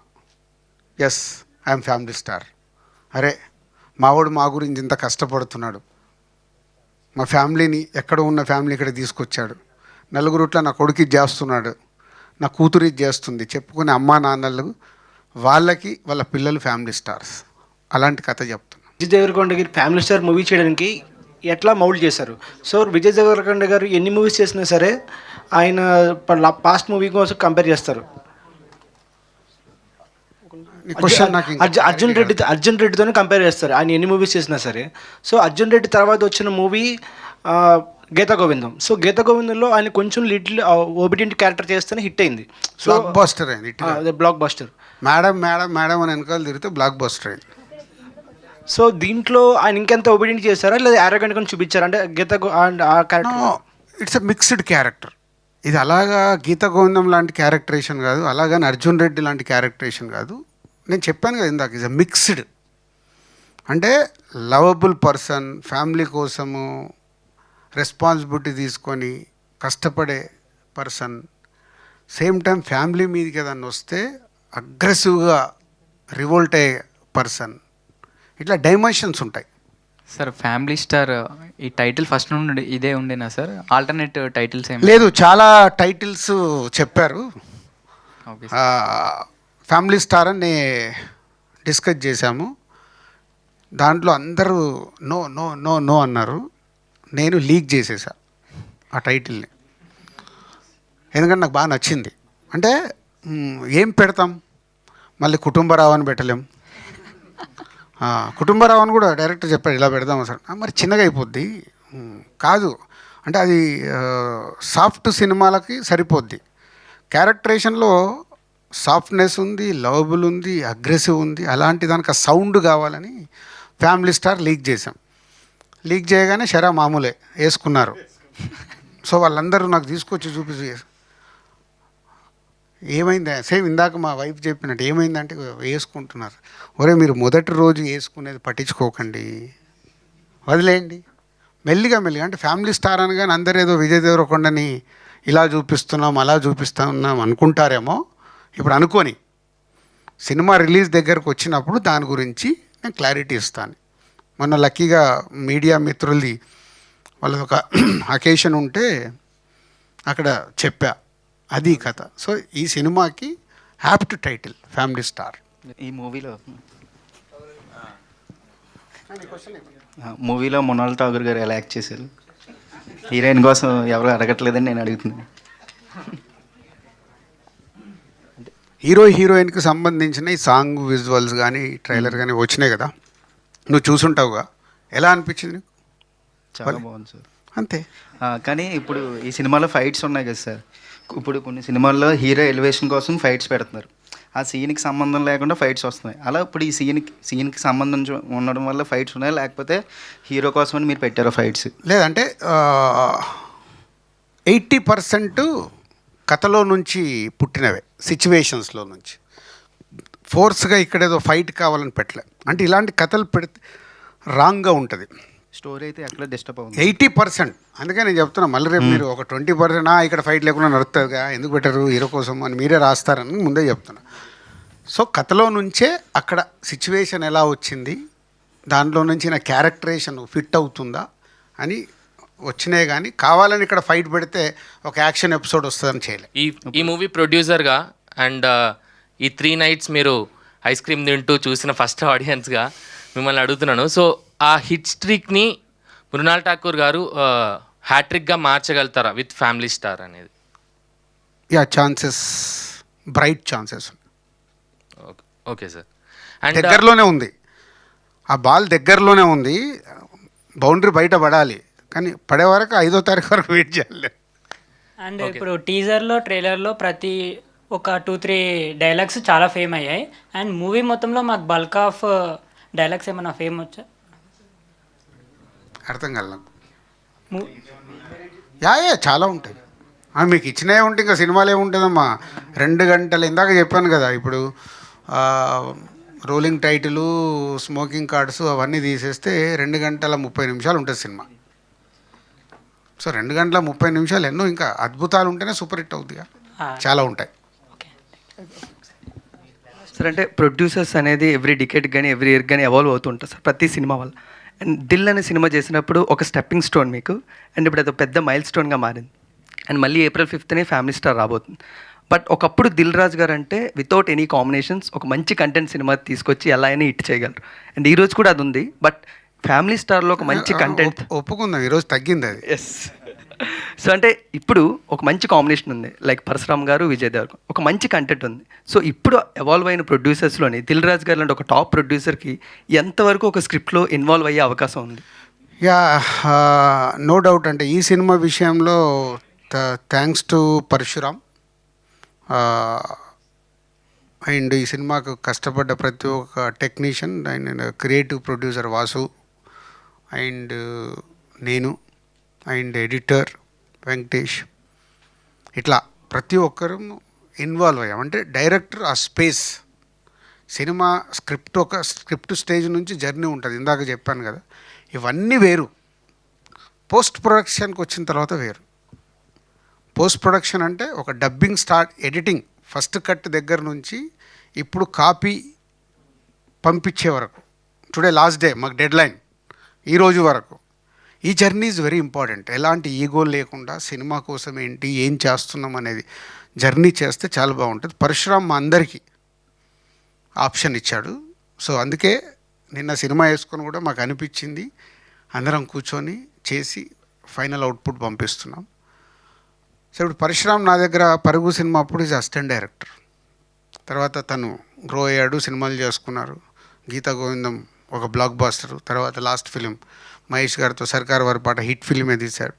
ఎస్ ఐఎమ్ ఫ్యామిలీ స్టార్. అరే మావాడు మా గురించి ఇంత కష్టపడుతున్నాడు, మా ఫ్యామిలీని ఎక్కడ ఉన్న ఫ్యామిలీ ఇక్కడ తీసుకొచ్చాడు, నలుగురుట్ల నా కొడుకు ఇది చేస్తున్నాడు, నా కూతురు ఇది చేస్తుంది చెప్పుకునే అమ్మా నాన్నలు వాళ్ళకి వాళ్ళ పిల్లలు ఫ్యామిలీ స్టార్స్. అలాంటి కథ చెప్తున్నాను. విజయ్ దేవరకొండ గారి ఫ్యామిలీ స్టార్ మూవీ చేయడానికి ఎట్లా మౌల్డ్ చేశారు? సో విజయ్ దేవరకొండ గారు ఎన్ని మూవీస్ చేసినా సరే ఆయన పాస్ట్ మూవీ కోసం కంపేర్ చేస్తారు. అర్జున్ రెడ్డితోనే కంపేర్ చేస్తారు ఆయన ఎన్ని మూవీస్ చేసినా సరే. సో అర్జున్ రెడ్డి తర్వాత వచ్చిన మూవీ గీతా గోవిందం. సో గీతా గోవిందంలో ఆయన కొంచెం లిటిల్ ఓబిడియంట్ క్యారెక్టర్ చేస్తేనే హిట్ అయింది. సో బ్లాక్ బస్టర్ అయింది. Block buster. Madam madam madam అని వెనకాల తిరిగితే బ్లాక్ బస్టర్ అయింది. సో దీంట్లో ఆయన ఇంకెంత ఒబిడియంట్ చేశారా లేదా యారోగెంట్ గా చూపించారా? అంటే గీత అండ్ ఆ character it's a mixed character. ఇది అలాగా గీతా గోవిందం లాంటి క్యారెక్టరేషన్ కాదు, అలాగని అర్జున్ రెడ్డి లాంటి క్యారెక్టరేషన్ కాదు. నేను చెప్పాను కదా ఇందాక, ఇట్స్ ఎ మిక్స్డ్. అంటే లవబుల్ పర్సన్, ఫ్యామిలీ కోసము రెస్పాన్సిబిలిటీ తీసుకొని కష్టపడే పర్సన్, సేమ్ టైం ఫ్యామిలీ మీదకి ఏదన్నా వస్తే అగ్రెసివ్గా రివోల్ట్ అయ్యే పర్సన్. ఇట్లా డైమెన్షన్స్ ఉంటాయి. సార్ ఫ్యామిలీ స్టార్ ఈ టైటిల్ ఫస్ట్ నుండి ఇదే ఉండేనా సార్? ఆల్టర్నేట్ టైటిల్స్ ఏమి లేదు, చాలా టైటిల్స్ చెప్పారు. ఓకే ఫ్యామిలీ స్టార్ అని డిస్కస్ చేశాము. దాంట్లో అందరూ నో నో నో నో అన్నారు. నేను లీక్ చేసేసా ఆ టైటిల్ని, ఎందుకంటే నాకు బాగా నచ్చింది. అంటే ఏం పెడతాం, మళ్ళీ కుటుంబరావు అని పెట్టలేం. కుటుంబరావు అని కూడా డైరెక్టర్ చెప్పాడు ఇలా పెడదాం సార్, మరి చిన్నగా అయిపోద్ది. కాదు అంటే అది సాఫ్ట్ సినిమాలకి సరిపోద్ది. క్యారెక్టరేషన్లో సాఫ్ట్నెస్ ఉంది, లవబుల్ ఉంది, అగ్రెసివ్ ఉంది. అలాంటి దానికి సౌండ్ కావాలని ఫ్యామిలీ స్టార్ లీక్ చేసాం. లీక్ చేయగానే షరా మామూలే వేసుకున్నారు. సో వాళ్ళందరూ నాకు తీసుకొచ్చి చూపించి ఏమైంది, సేమ్ ఇందాక మా వైఫ్ చెప్పినట్టు ఏమైందంటే వేసుకుంటున్నారు. ఒరే మీరు మొదటి రోజు వేసుకునేది పట్టించుకోకండి, వదిలేయండి. మెల్లిగా అంటే ఫ్యామిలీ స్టార్ అనగానే అందరూ ఏదో విజయ్ దేవరకొండని ఇలా చూపిస్తున్నాం అలా చూపిస్తున్నాం అనుకుంటారేమో. ఇప్పుడు అనుకొని సినిమా రిలీజ్ దగ్గరకు వచ్చినప్పుడు దాని గురించి నేను క్లారిటీ ఇస్తాను. మొన్న లక్కీగా మీడియా మిత్రులది వాళ్ళది ఒక అకేషన్ ఉంటే అక్కడ చెప్పా, అది కథ. సో ఈ సినిమాకి హ్యాప్ట్ టైటిల్ ఫ్యామిలీ స్టార్. ఈ మూవీలో మృణాల్ ఠాగూర్ గారు ఎలా యాక్ట్ చేశారు? హీరోయిన్ కోసం ఎవరు అడగట్లేదని నేను అడుగుతున్నాను. హీరోయిన్కి సంబంధించిన ఈ సాంగ్ విజువల్స్ కానీ ట్రైలర్ కానీ వచ్చినాయి కదా, నువ్వు చూసుంటావుగా, ఎలా అనిపించింది నీకు? చాలా బాగుంది సార్. అంతే. కానీ ఇప్పుడు ఈ సినిమాలో ఫైట్స్ ఉన్నాయి కదా సార్, ఇప్పుడు కొన్ని సినిమాల్లో హీరో ఎలివేషన్ కోసం ఫైట్స్ పెడుతున్నారు, ఆ సీన్కి సంబంధం లేకుండా ఫైట్స్ వస్తున్నాయి. అలా ఇప్పుడు ఈ సీన్కి సంబంధం ఉండడం వల్ల ఫైట్స్ ఉన్నాయి, లేకపోతే హీరో కోసమని మీరు పెట్టారు ఫైట్స్? లేదంటే 80% కథలో నుంచి పుట్టినవే, సిచ్యువేషన్స్లో నుంచి. ఫోర్స్గా ఇక్కడేదో ఫైట్ కావాలని పెట్టలే. అంటే ఇలాంటి కథలు పెడితే రాంగ్గా ఉంటుంది. స్టోరీ అయితే ఎక్కడ డిస్టర్బ్ అవుతుంది. 80%. అందుకే నేను చెప్తున్నా, మళ్ళీ రేపు మీరు ఒక 20% ఇక్కడ ఫైట్ లేకుండా నడుస్తుందిగా, ఎందుకు పెట్టరు హీరో కోసం అని మీరే రాస్తారని ముందే చెప్తున్నా. సో కథలో నుంచే అక్కడ సిచ్యువేషన్ ఎలా వచ్చింది, దాంట్లో నుంచి నా క్యారెక్టరేషన్ ఫిట్ అవుతుందా అని వచ్చినాయి. కానీ కావాలని ఇక్కడ ఫైట్ పెడితే ఒక యాక్షన్ ఎపిసోడ్ వస్తుందని చేయలేదు. ఈ మూవీ ప్రొడ్యూసర్గా అండ్ ఈ 3 nights మీరు ఐస్ క్రీమ్ తింటూ చూసిన ఫస్ట్ ఆడియన్స్గా మిమ్మల్ని అడుగుతున్నాను. సో ఆ హిట్ స్ట్రీక్ని మృణాల్ ఠాకూర్ గారు హ్యాట్రిక్గా మార్చగలుగుతారా విత్ ఫ్యామిలీ స్టార్ అనేది? Chances, bright chances. Okay sir. And దగ్గరలోనే ఉంది, ఆ బాల్ దగ్గరలోనే ఉంది, బౌండరీ బయట పడాలి, కానీ పడే వరకు 5వ తారీఖు వరకు వెయిట్ చేయాలి. అండ్ ఇప్పుడు టీజర్లో ట్రైలర్లో ప్రతి ఒక 2-3 డైలాగ్స్ చాలా ఫేమ్ అయ్యాయి. అండ్ మూవీ మొత్తంలో మాకు బల్క్ ఆఫ్ డైలాగ్స్ ఏమైనా ఫేమ్ వచ్చా? అర్థం కాదు నాకు. చాలా ఉంటాయి. మీకు ఇచ్చినవి ఉంటే ఇంకా సినిమాలు ఏముంటుందమ్మా, 2 గంటలు. ఇందాక చెప్పాను కదా, ఇప్పుడు రోలింగ్ టైటిలు, స్మోకింగ్ కార్డ్స్ అవన్నీ తీసేస్తే 2 గంటల 30 నిమిషాలు ఉంటుంది సినిమా. సో 2 గంటల 30 నిమిషాలు ఎన్నో ఇంకా అద్భుతాలు ఉంటేనే సూపర్ హిట్ అవుతుందిగా, చాలా ఉంటాయి. సార్ అంటే ప్రొడ్యూసర్స్ అనేది ఎవ్రీ డికేట్ కానీ ఎవ్రీ ఇయర్ కానీ ఎవాల్వ్ అవుతుంటారు సార్ ప్రతి సినిమా వల్ల. అండ్ దిల్ అనే సినిమా చేసినప్పుడు ఒక స్టెప్పింగ్ స్టోన్ మీకు, అండ్ ఇప్పుడు అది పెద్ద మైల్ స్టోన్గా మారింది. అండ్ మళ్ళీ April 5th ఫ్యామిలీ స్టార్ రాబోతుంది. బట్ ఒకప్పుడు దిల్ రాజు గారు అంటే వితౌట్ ఎనీ కాంబినేషన్స్ ఒక మంచి కంటెంట్ సినిమా తీసుకొచ్చి ఎలా అయినా హిట్ చేయగలరు. అండ్ ఈరోజు కూడా అది ఉంది. బట్ ఫ్యామిలీ స్టార్లో ఒక మంచి కంటెంట్ ఒప్పుకుందాం, ఈరోజు తగ్గింది అది. ఎస్. సో అంటే ఇప్పుడు ఒక మంచి కాంబినేషన్ ఉంది, లైక్ పరశురామ్ గారు, విజయ్ దేవరకొండ, ఒక మంచి కంటెంట్ ఉంది. సో ఇప్పుడు ఎవాల్వ్ అయిన ప్రొడ్యూసర్స్లోని దిల్ రాజు గారు లాంటి ఒక టాప్ ప్రొడ్యూసర్కి ఎంతవరకు ఒక స్క్రిప్ట్లో ఇన్వాల్వ్ అయ్యే అవకాశం ఉంది? No doubt. అంటే ఈ సినిమా విషయంలో థ్యాంక్స్ టు పరశురామ్ అండ్ ఈ సినిమాకు కష్టపడ్డ ప్రతి ఒక్క technician and creative producer Vasu and నేను అండ్ ఎడిటర్ వెంకటేష్, ఇట్లా ప్రతి ఒక్కరు ఇన్వాల్వ్ అయ్యాం. అంటే డైరెక్టర్ ఆ స్పేస్, సినిమా స్క్రిప్ట్ స్టేజ్ నుంచి జర్నీ ఉంటుంది. ఇందాక చెప్పాను కదా, ఇవన్నీ వేరు. పోస్ట్ ప్రొడక్షన్కి వచ్చిన తర్వాత వేరు. పోస్ట్ ప్రొడక్షన్ అంటే ఒక డబ్బింగ్ ఎడిటింగ్ ఫస్ట్ కట్ దగ్గర నుంచి ఇప్పుడు కాపీ పంపించే వరకు, టుడే లాస్ట్ డే మాకు డెడ్ లైన్, ఈరోజు వరకు ఈ జర్నీ ఈజ్ వెరీ ఇంపార్టెంట్. ఎలాంటి ఈగో లేకుండా సినిమా కోసం ఏంటి, ఏం చేస్తున్నాం అనేది జర్నీ చేస్తే చాలా బాగుంటుంది. పరశురామ్ మా అందరికీ ఆప్షన్ ఇచ్చాడు. సో అందుకే నిన్న సినిమా వేసుకొని కూడా మాకు అనిపించింది, అందరం కూర్చొని చేసి ఫైనల్ అవుట్పుట్ పంపిస్తున్నాం. సో ఇప్పుడు పరశురామ్ నా దగ్గర పరుగు సినిమా అప్పుడు ఈజ్ అసిస్టెంట్ డైరెక్టర్. తర్వాత తను గ్రో అయ్యాడు, సినిమాలు చేసుకున్నారు. గీతా గోవిందం ఒక బ్లాక్ బాస్టర్. తర్వాత లాస్ట్ ఫిలిం మహేష్ గారితో సర్కార్ వారి పాట హిట్ ఫిలిమే తీశాడు.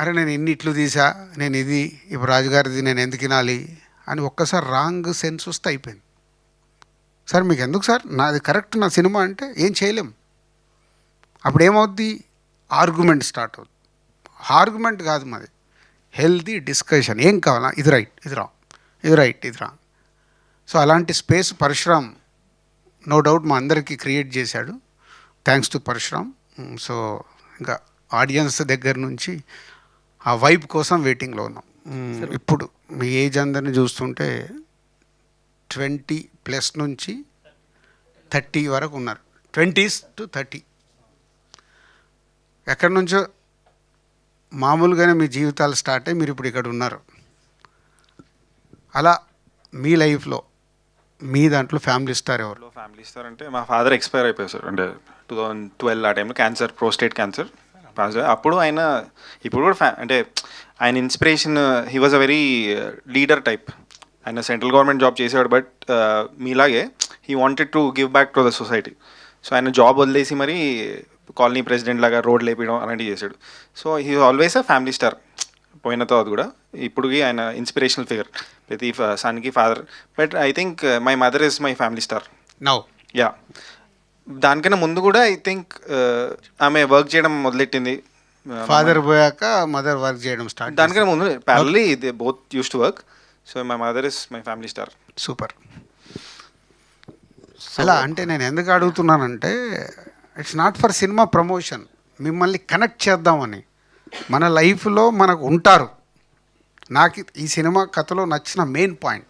అరే నేను ఇన్ని ఇట్లు తీసా, నేను ఇది ఇప్పుడు రాజుగారిది నేను ఎందుకు వినాలి అని ఒక్కసారి రాంగ్ సెన్స్ వస్తే అయిపోయింది. సార్ మీకు ఎందుకు సార్, నాది కరెక్ట్, నా సినిమా అంటే ఏం చేయలేం. అప్పుడు ఏమవుద్ది, ఆర్గ్యుమెంట్ స్టార్ట్ అవుతుంది. ఆర్గ్యుమెంట్ కాదు మాది, హెల్తీ డిస్కషన్. ఏం కావాలా, ఇది రైట్, ఇది రాంగ్, ఇది రైట్, ఇది రాంగ్. సో అలాంటి స్పేస్ పరశురామ్ నో డౌట్ మా అందరికీ క్రియేట్ చేశాడు. Thanks to Parasuram. సో ఇంకా ఆడియన్స్ దగ్గర నుంచి ఆ వైబ్ కోసం వెయిటింగ్లో ఉన్నాం. ఇప్పుడు మీ ఏజ్ అందరిని చూస్తుంటే 20+ నుంచి 30 వరకు ఉన్నారు. 20s to 30 ఎక్కడి నుంచో మామూలుగానే మీ జీవితాలు స్టార్ట్ అయ్యి మీరు ఇప్పుడు ఇక్కడ ఉన్నారు. అలా మీ లైఫ్లో మీ దాంట్లో ఫ్యామిలీ స్టార్ ఎవరు? ఫ్యామిలీ స్టార్ అంటే మా ఫాదర్ ఎక్స్పైర్ అయిపోయారు సార్. అంటే 2012 ఆ టైంలో క్యాన్సర్, ప్రోస్టేట్ క్యాన్సర్ పాస్. అప్పుడు ఆయన ఇప్పుడు కూడా అంటే ఆయన inspiration, he was a very leader type. ఆయన సెంట్రల్ గవర్నమెంట్ జాబ్ చేసేవాడు, బట్ మీలాగే he wanted to give back to the society. So ఆయన జాబ్ వదిలేసి మరి కాలనీ ప్రెసిడెంట్ లాగా రోడ్లు వేపించడం అలాంటివి చేశాడు. So he always a family star. పోయిన తర్వాత కూడా ఇప్పుడుకి ఆయన ఇన్స్పిరేషనల్ ఫిగర్ ప్రతి సన్కి father. But I think my mother is my family star now. Yeah, దానికన్నా ముందు కూడా ఐ థింక్ ఆమె వర్క్ చేయడం మొదలెట్టింది. ఫాదర్ పోయాక మదర్ వర్క్ చేయడం స్టార్ట్. దానికన్నా ముందు parallelly they both used to work. So my mother is my family star. Super. అలా అంటే నేను ఎందుకు అడుగుతున్నానంటే it's not for cinema promotion, మిమ్మల్ని కనెక్ట్ చేద్దామని. మన లైఫ్లో మనకు ఉంటారు. నాకు ఈ సినిమా కథలో నచ్చిన main point,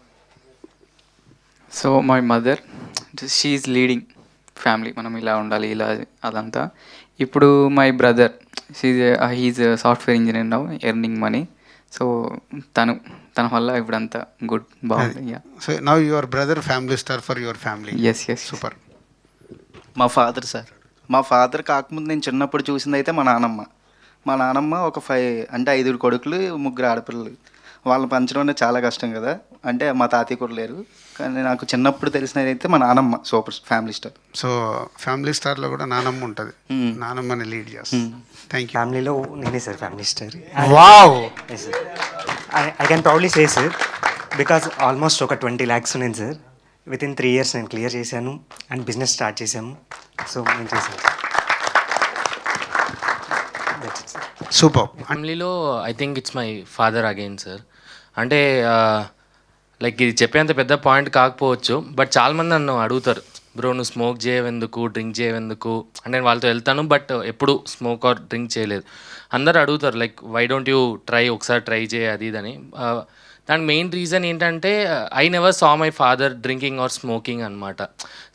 so my mother she's leading family, మనం ఇలా ఉండాలి ఇలా అదంతా. ఇప్పుడు my brother he's software engineer now, earning money. So తన వల్ల ఇప్పుడంతా గుడ్, బాగుంది. So now your brother family star for your family. Yes yes super. మా ఫాదర్ సార్, మా ఫాదర్ కాకముందు నేను చిన్నప్పుడు చూసింది అయితే మా నానమ్మ. మా నానమ్మ ఒక 5 కొడుకులు 3 ఆడపిల్లలు. వాళ్ళని పెంచడం అనేది చాలా కష్టం కదా. అంటే మా తాతయ్య కూడా లేరు, కానీ నాకు చిన్నప్పుడు తెలిసినది అయితే మా నానమ్మ super family star. So family స్టార్లో కూడా నానమ్మ ఉంటుంది, నానమ్మని లీడ్ చేస్తాను. Thank you. ఫ్యామిలీలో నేనే sir family star. Wow. I can proudly say sir, because almost ఒక 20 lakhs ఉన్నాను సార్. వితిన్ 3 years నేను క్లియర్ చేశాను అండ్ బిజినెస్ స్టార్ట్ చేశాము. సో నేను చేశాను. సూపర్. ఫ్యామిలీలో I think it's my father again sir. అంటే లైక్ ఇది చెప్పేంత పెద్ద పాయింట్ కాకపోవచ్చు, బట్ చాలామంది నన్ను అడుగుతారు, బ్రో నువ్వు స్మోక్ చేయవెందుకు, డ్రింక్ చేయవెందుకు అంటే. నేను వాళ్ళతో వెళ్తాను, బట్ ఎప్పుడు స్మోక్ ఆర్ డ్రింక్ చేయలేదు. అందరు అడుగుతారు లైక్ వై డోంట్ యూ ఒకసారి ట్రై చేయ అది ఇదని. దానికి మెయిన్ రీజన్ ఏంటంటే I never saw my father drinking or smoking అనమాట.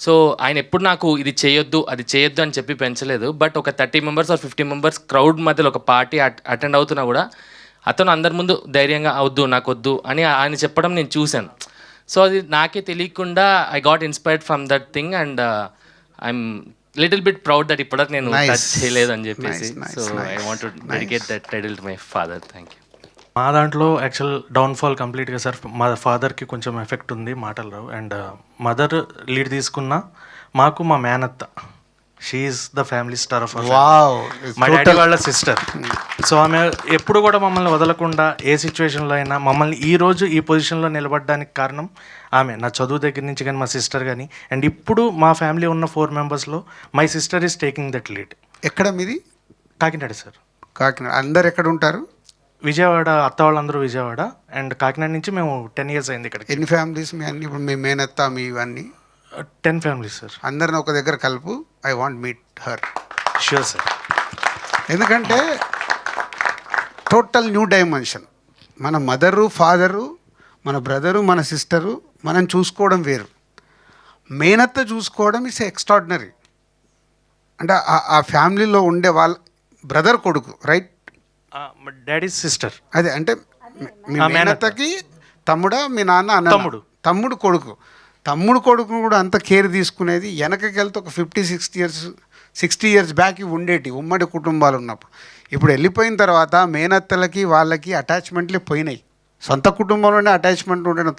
సో ఆయన ఎప్పుడు నాకు ఇది చేయొద్దు అది చేయొద్దు అని చెప్పి పెంచలేదు. బట్ ఒక 30 members ఆర్ 50 members క్రౌడ్ మధ్యలో ఒక పార్టీ అటెండ్ అవుతున్నా కూడా అతను అందరి ముందు ధైర్యంగా అవద్దు నాకు వద్దు అని ఆయన చెప్పడం నేను చూశాను. సో అది నాకే తెలియకుండా I got inspired from that thing and I'm little bit proud that ఇప్పటికి నేను టచ్ చేయలేదు అని చెప్పేసి. So I want to dedicate that title to my father. Thank you. మా దాంట్లో యాక్చువల్ డౌన్ఫాల్ కంప్లీట్గా సార్ మా ఫాదర్కి కొంచెం ఎఫెక్ట్ ఉంది, మాటలు రావు. అండ్ మదర్ లీడ్ తీసుకున్న మాకు మా మేనత్త, she is the family star of మా డాడీ వాళ్ళ సిస్టర్. సో ఆమె ఎప్పుడు కూడా మమ్మల్ని వదలకుండా ఏ సిచ్యువేషన్లో అయినా మమ్మల్ని ఈరోజు ఈ పొజిషన్లో నిలబడడానికి కారణం ఆమె. నా చదువు దగ్గర నుంచి కానీ మా సిస్టర్ కానీ. అండ్ ఇప్పుడు మా ఫ్యామిలీ ఉన్న 4 membersలో my sister is taking that lead. ఎక్కడ మీది? కాకినాడ సార్. కాకినాడ. అందరు ఎక్కడ ఉంటారు? విజయవాడ. అత్త వాళ్ళందరూ విజయవాడ. అండ్ కాకినాడ నుంచి మేము 10 years అయింది ఇక్కడ. ఎన్ని ఫ్యామిలీస్ మీ అన్ని? ఇప్పుడు మీ మేనత్త మీ ఇవన్నీ 10 families సార్. అందరిని ఒక దగ్గర కలుపు. I want meet her. Sure sir. ఎందుకంటే టోటల్ న్యూ డైమెన్షన్. మన మదరు, ఫాదరు, మన బ్రదరు, మన సిస్టరు మనం చూసుకోవడం వేరు. మేనత్త చూసుకోవడం ఇస్ ఎక్స్ట్రాడినరీ. అంటే ఆ ఫ్యామిలీలో ఉండే వాళ్ళ బ్రదర్ కొడుకు, రైట్? Daddy sister. అదే అంటే మీ మేనత్తకి తమ్ముడా, మీ నాన్న అన్న, తమ్ముడు కొడుకు. తమ్ముడు కొడుకును కూడా అంత కేర్ తీసుకునేది వెనకకి వెళ్తే ఒక 50-60 years బ్యాక్ ఉండేటి ఉమ్మడి కుటుంబాలు ఉన్నప్పుడు. ఇప్పుడు వెళ్ళిపోయిన తర్వాత మేనత్తలకి వాళ్ళకి అటాచ్మెంట్లే పోయినాయి. సొంత కుటుంబంలోనే అటాచ్మెంట్ ఉండడం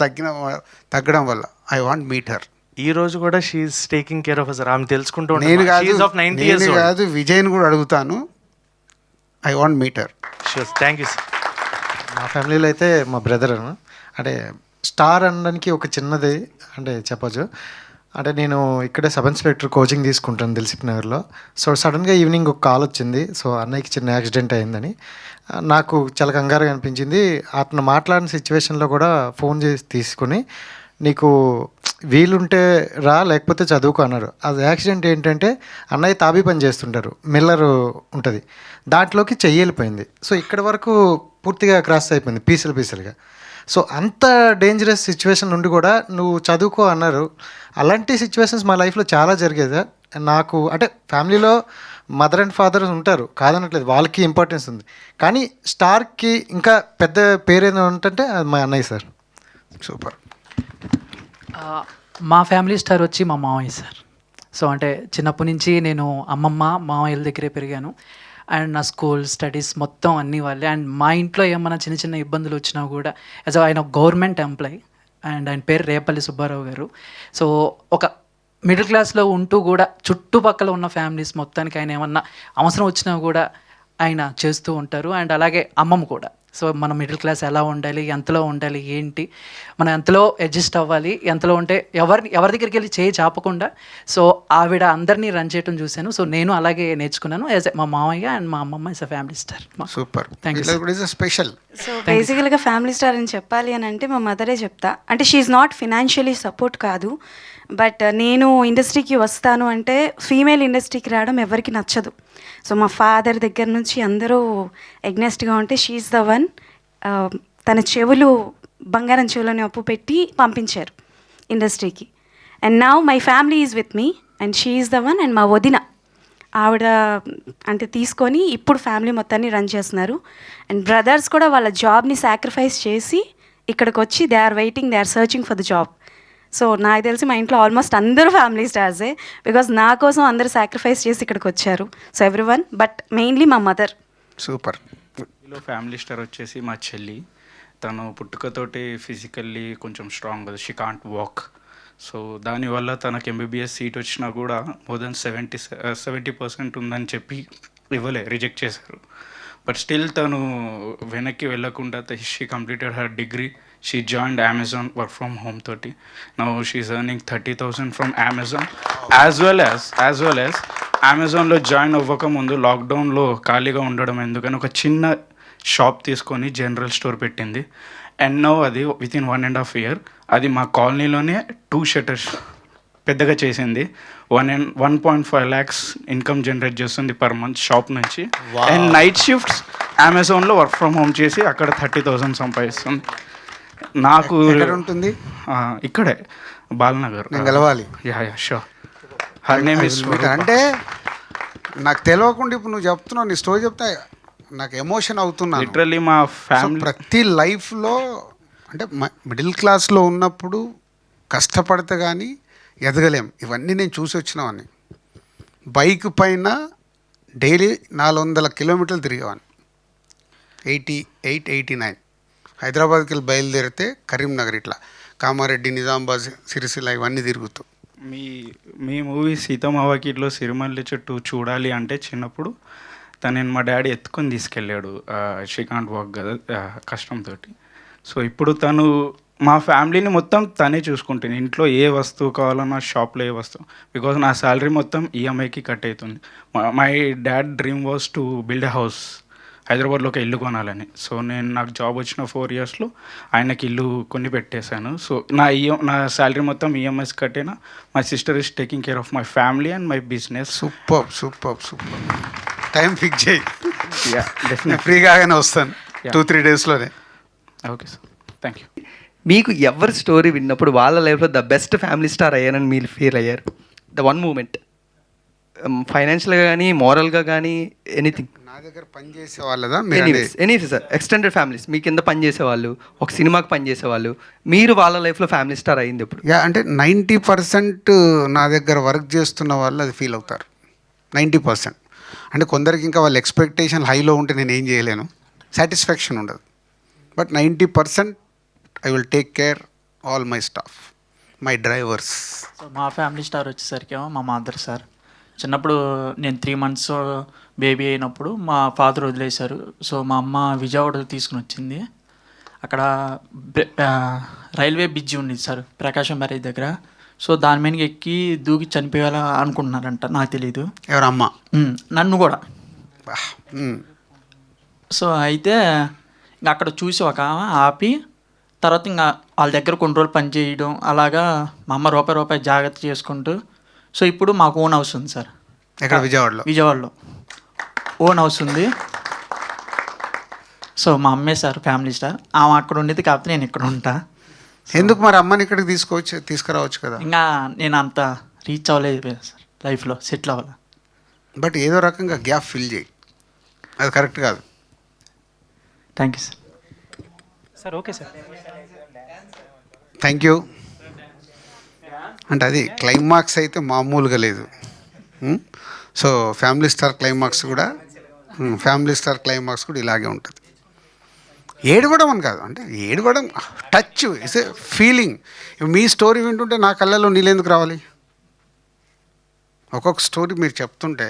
తగ్గడం వల్ల ఐ వాంట్ మీట్ హర్. ఈ రోజు కూడా she's taking care of sir. ఆమె తెలుసుకుంటూ నేను ఉంటాను. కాదు విజయ్ని కూడా అడుగుతాను. I want meet her. Sure, thank you sir. మా ఫ్యామిలీలో అయితే మా బ్రదర్ అంటే స్టార్ అనడానికి ఒక చిన్నది అంటే చెప్పచ్చు. అంటే నేను ఇక్కడే సబ్ ఇన్స్పెక్టర్ కోచింగ్ తీసుకుంటాను దిల్సుఖ్ నగర్లో. సో సడన్గా ఈవినింగ్ ఒక కాల్ వచ్చింది. సో అన్నయ్యకి చిన్న యాక్సిడెంట్ అయిందని. నాకు చాలా కంగారుగా అనిపించింది. అతను మాట్లాడిన సిచ్యువేషన్లో కూడా ఫోన్ చేసి తీసుకుని నీకు వీలుంటే రా లేకపోతే చదువుకో అన్నారు. అది యాక్సిడెంట్ ఏంటంటే అన్నయ్య తాబీ పని చేస్తుంటారు, మిల్లర్ ఉంటుంది, దాంట్లోకి చెయ్యి వెళ్ళిపోయింది. సో ఇక్కడ వరకు పూర్తిగా క్రాస్ అయిపోయింది పీసులుగా. సో అంత డేంజరస్ సిచ్యువేషన్ నుండి కూడా నువ్వు చదువుకో అన్నారు. అలాంటి సిచ్యువేషన్స్ మా లైఫ్లో చాలా జరిగేది. నాకు అంటే ఫ్యామిలీలో మదర్ అండ్ ఫాదర్ ఉంటారు, కాదనట్లేదు, వాళ్ళకి ఇంపార్టెన్స్ ఉంది. కానీ స్టార్కి ఇంకా పెద్ద పేరు ఏదో ఉంటుంటే అది మా అన్నయ్య సార్. సూపర్. మా ఫ్యామిలీ స్టార్ వచ్చి మా మామయ్య సార్. సో అంటే చిన్నప్పటి నుంచి నేను అమ్మమ్మ మామయ్యల దగ్గరే పెరిగాను. అండ్ నా స్కూల్ స్టడీస్ మొత్తం అన్నీ వాళ్ళే. అండ్ మా ఇంట్లో ఏమైనా చిన్న చిన్న ఇబ్బందులు వచ్చినా కూడా ఆయన గవర్నమెంట్ ఎంప్లాయీ అండ్ ఆయన పేరు రేపల్లి సుబ్బారావు గారు. సో ఒక మిడిల్ క్లాస్లో ఉంటూ కూడా చుట్టుపక్కల ఉన్న ఫ్యామిలీస్ మొత్తానికి ఆయన ఏమన్నా అవసరం వచ్చినా కూడా ఆయన చేస్తూ ఉంటారు. అండ్ అలాగే అమ్మమ్మ కూడా. సో మన మిడిల్ క్లాస్ ఎలా ఉండాలి, ఎంతలో ఉండాలి, ఏంటి, మనం ఎంతలో అడ్జస్ట్ అవ్వాలి, ఎంతలో ఉంటే ఎవరి దగ్గరికి వెళ్ళి చేయి చాపకుండా సో ఆవిడ అందరినీ రన్ చేయడం చూశాను. సో నేను అలాగే నేర్చుకున్నాను యాజ్ మా మామయ్య అండ్ మా అమ్మమ్మ is a family star. Super. Thank you special. So బేసికల్గా ఫ్యామిలీ స్టార్ అని చెప్పాలి అని అంటే మా మదరే చెప్తా. అంటే షీఈ్ నాట్ ఫినాన్షియలీ సపోర్ట్ కాదు, బట్ నేను ఇండస్ట్రీకి వస్తాను అంటే ఫీమేల్ ఇండస్ట్రీకి రావడం ఎవరికి నచ్చదు. సో మా ఫాదర్ దగ్గర నుంచి అందరూ ఎగ్నెస్ట్గా ఉంటే షీఈ్ ద వన్. తన చెవులు బంగారం చెవులని అప్పు పెట్టి పంపించారు ఇండస్ట్రీకి. And now my family is with me and she's the one. And మా వదిన ఆవిడ అంటే తీసుకొని ఇప్పుడు ఫ్యామిలీ మొత్తాన్ని రన్ చేస్తున్నారు. అండ్ బ్రదర్స్ కూడా వాళ్ళ జాబ్ని సాక్రిఫైస్ చేసి ఇక్కడికి వచ్చి they are waiting, they are searching for the job. So నాకు తెలిసి మా ఇంట్లో ఆల్మోస్ట్ అందరూ ఫ్యామిలీ స్టార్సే, బికాజ్ నా కోసం అందరూ సాక్రిఫైస్ చేసి ఇక్కడికి వచ్చారు. So every one, but mainly మా మదర్. సూపర్. ఫ్యామిలీ స్టార్ వచ్చేసి మా చెల్లి. తను పుట్టుకతోటి ఫిజికల్లీ కొంచెం స్ట్రాంగ్ కదా, షీ కాంట్ వాక్. సో దానివల్ల తనకు ఎంబీబీఎస్ సీట్ వచ్చినా కూడా మోర్ దెన్ 70% ఉందని చెప్పి రిజెక్ట్ చేశారు. బట్ స్టిల్ తను వెనక్కి వెళ్ళకుండా she completed her degree. She joined Amazon work from home 30. Now she's earning 30,000 from Amazon, as well as Amazonలో జాయిన్ అవ్వక ముందు లాక్డౌన్లో ఖాళీగా ఉండడం ఎందుకని ఒక చిన్న షాప్ తీసుకొని జనరల్ స్టోర్ పెట్టింది. అండ్ నౌ అది వితిన్ 1.5 year అది మా కాలనీలోనే 2 shutters పెద్దగా చేసింది. 1.5 lakhs ఇన్కమ్ జనరేట్ చేస్తుంది పర్ మంత్ షాప్ నుంచి. అండ్ నైట్ షిఫ్ట్స్ అమెజాన్లో వర్క్ ఫ్రమ్ హోమ్ చేసి అక్కడ 30,000 సంపాదిస్తుంది. నాకు ఉంటుంది ఇక్కడే బాలనగర్. నేను గెలవాలి. Yeah sure. Her name is. అంటే నాకు తెలియకుండా ఇప్పుడు నువ్వు చెప్తున్నావు, నీ స్టోరీ చెప్తా నాకు ఎమోషన్ అవుతున్నాను. లిటరల్లీ మా ఫ్యామిలీ ప్రతి లైఫ్లో అంటే మిడిల్ క్లాస్లో ఉన్నప్పుడు కష్టపడితే కానీ ఎదగలేం. ఇవన్నీ నేను చూసి వచ్చినావని. బైక్ పైన డైలీ 400 కిలోమీటర్లు తిరిగేవాడిని. 89 హైదరాబాద్కి వెళ్ళి బయలుదేరితే కరీంనగర్, ఇట్లా కామారెడ్డి, నిజామాబాద్, సిరిసిల్ల ఇవన్నీ తిరుగుతూ. మీ మూవీ సీతమ్మవాకిట్లో సిరిమల్లి చెట్టు చూడాలి అంటే చిన్నప్పుడు తనని మా డాడీ ఎత్తుకొని తీసుకెళ్ళాడు. శ్రీకాంత్ వాక్ కదా కష్టంతో. సో ఇప్పుడు తను మా ఫ్యామిలీని మొత్తం తనే చూసుకుంటుంది. ఇంట్లో ఏ వస్తువు కావాలన్నా షాప్లో ఏ వస్తువు, బికాజ్ నా శాలరీ మొత్తం ఈఎంఐకి కట్ అవుతుంది. My dad dream was to build a house, హైదరాబాద్లో ఒక ఇల్లు కొనాలని. సో నాకు జాబ్ వచ్చిన 4 yearsలో ఆయనకి ఇల్లు కొని పెట్టేశాను. సో నా శాలరీ మొత్తం ఈఎంఐస్ కట్టేనా. My sister is taking care of my family and my business. Super. Time fix చేయి, ఫ్రీగానే వస్తాను 2-3 daysలోనే. Okay sir, thank you. మీకు ఎవరి స్టోరీ విన్నప్పుడు వాళ్ళ లైఫ్లో ద బెస్ట్ ఫ్యామిలీ స్టార్ అయ్యారని మీరు ఫీల్ అయ్యారు? ద వన్ మూమెంట్, ఫైనాన్షియల్గా కానీ మోరల్గా కానీ ఎనీథింగ్. నా దగ్గర పనిచేసే వాళ్ళదా? Anything sir. ఎక్స్టెండెడ్ ఫ్యామిలీస్, మీ కింద పనిచేసేవాళ్ళు, ఒక సినిమాకి పనిచేసేవాళ్ళు, మీరు వాళ్ళ లైఫ్లో ఫ్యామిలీ స్టార్ అయింది ఎప్పుడు? అంటే 90% నా దగ్గర వర్క్ చేస్తున్న వాళ్ళు అది ఫీల్ అవుతారు. 90%. అంటే కొందరికి ఇంకా వాళ్ళ ఎక్స్పెక్టేషన్ హైలో ఉంటే నేను ఏం చేయలేను, సాటిస్ఫాక్షన్ ఉండదు. But 90% I will take care all my staff, my drivers. So మా ఫ్యామిలీ స్టార్ వచ్చేసరికి ఏమో మా మదర్ సార్. చిన్నప్పుడు నేను 3 months బేబీ అయినప్పుడు మా ఫాదర్ వదిలేశారు. సో మా అమ్మ విజయవాడ తీసుకుని వచ్చింది. అక్కడ రైల్వే బ్రిడ్జి ఉంది సార్, ప్రకాశం బ్యారేజ్ దగ్గర. సో దాని మీదకి ఎక్కి దూకి చనిపోయేలా అనుకుంటున్నారంట, నాకు తెలీదు. ఎవరమ్మ? నన్ను కూడా. సో అయితే ఇంకా అక్కడ చూసి ఒక ఆమె ఆపి తర్వాత ఇంకా వాళ్ళ దగ్గర కొన్ని రోజులు పని చేయడం, అలాగా మా అమ్మ రూపాయి జాగ్రత్త చేసుకుంటూ. సో ఇప్పుడు మాకు ఓన్ హౌస్ ఉంది సార్. ఎక్కడ? విజయవాడలో ఓన్ హౌస్ ఉంది. సో మా అమ్మే సార్ ఫ్యామిలీ స్టార్. ఆమె అక్కడ ఉండేది, కాకపోతే నేను ఇక్కడ ఉంటా. ఎందుకు మరి అమ్మని ఇక్కడికి తీసుకురావచ్చు కదా? ఇంకా నేను అంత రీచ్ అవ్వలేదు సార్, లైఫ్లో సెటిల్ అవ్వాలి. బట్ ఏదో రకంగా గ్యాప్ ఫిల్ చేయి, అది కరెక్ట్ కాదు. Thank you sir. Sir okay sir, thank you. అంటే అది క్లైమాక్స్ అయితే మామూలుగా లేదు. సో ఫ్యామిలీ స్టార్ క్లైమాక్స్ కూడా ఇలాగే ఉంటుంది. ఏడవడం అని కాదు, అంటే ఏడవడం touch is a feeling. Me story వింటుంటే నా కళ్ళల్లో నీళ్ళు ఎందుకు రావాలి? ఒక్కొక్క స్టోరీ మీరు చెప్తుంటే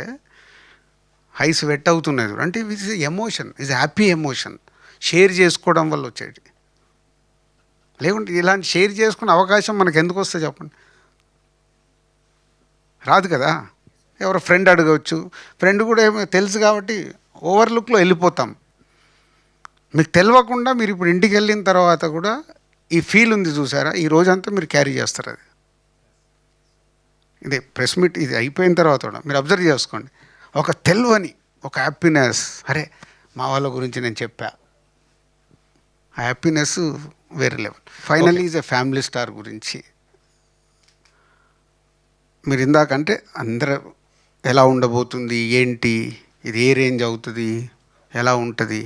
హైస్ వెట్ అవుతున్నది. అంటే it is emotion, is happy emotion, share చేసుకోవడం వల్ల వచ్చేది. లేకుంటే ఇలాంటి షేర్ చేసుకునే అవకాశం మనకు ఎందుకు వస్తుంది చెప్పండి? రాదు కదా. ఎవరో ఫ్రెండ్ అడగవచ్చు, ఫ్రెండ్ కూడా ఏమో తెలుసు కాబట్టి ఓవర్లుక్లో వెళ్ళిపోతాం. మీకు తెలియకుండా మీరు ఇప్పుడు ఇంటికి వెళ్ళిన తర్వాత కూడా ఈ ఫీల్ ఉంది చూసారా, ఈ రోజంతా మీరు క్యారీ చేస్తారు. అది ఇదే ప్రెస్ మీట్ ఇది అయిపోయిన తర్వాత కూడా మీరు అబ్జర్వ్ చేసుకోండి, ఒక తెలియని ఒక హ్యాపీనెస్. అరే మా వాళ్ళ గురించి నేను చెప్పా, ఆ హ్యాపీనెస్ వేరే level. Finally is a family star గురించి మీరు ఇందాకంటే అందరూ ఎలా ఉండబోతుంది, ఏంటి, ఇది ఏ రేంజ్ అవుతుంది, ఎలా ఉంటుంది,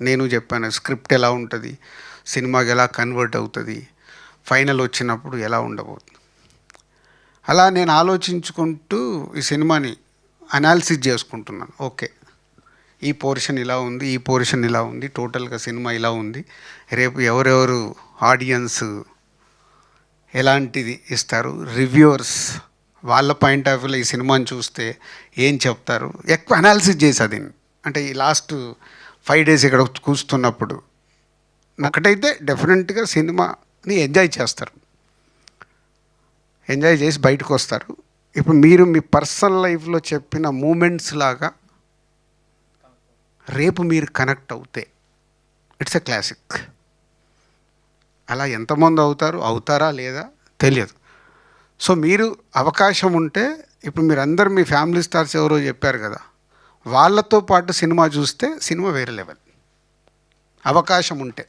నేను చెప్పాను స్క్రిప్ట్ ఎలా ఉంటుంది, సినిమాకి ఎలా కన్వర్ట్ అవుతుంది, ఫైనల్ వచ్చినప్పుడు ఎలా ఉండబోతుంది. అలా నేను ఆలోచించుకుంటూ ఈ సినిమాని అనాలిసిస్ చేసుకుంటున్నాను. ఓకే, ఈ పోర్షన్ ఇలా ఉంది, ఈ పోర్షన్ ఇలా ఉంది, టోటల్గా సినిమా ఇలా ఉంది, రేపు ఎవరెవరు ఆడియన్స్ ఎలాంటిది ఇస్తారు, రివ్యూవర్స్ వాళ్ళ పాయింట్ ఆఫ్ వ్యూలో ఈ సినిమాని చూస్తే ఏం చెప్తారు, ఎక్కువ అనాలిసిస్ చేసేది. అంటే ఈ లాస్ట్ 5 days ఇక్కడ కూర్చున్నప్పుడు ఒకటైతే డెఫినెట్గా సినిమాని ఎంజాయ్ చేస్తారు, ఎంజాయ్ చేసి బయటకు వస్తారు. ఇప్పుడు మీరు మీ పర్సనల్ లైఫ్లో చెప్పిన మూమెంట్స్ లాగా రేపు మీరు కనెక్ట్ అవుతే ఇట్స్ ఎ క్లాసిక్. అలా ఎంతమంది అవుతారా లేదా తెలియదు. సో మీరు అవకాశం ఉంటే ఇప్పుడు మీరు అందరు మీ ఫ్యామిలీ స్టార్స్ ఎవరో చెప్పారు కదా, వాళ్ళతో పాటు సినిమా చూస్తే సినిమా వేరే లెవెల్, అవకాశం ఉంటే.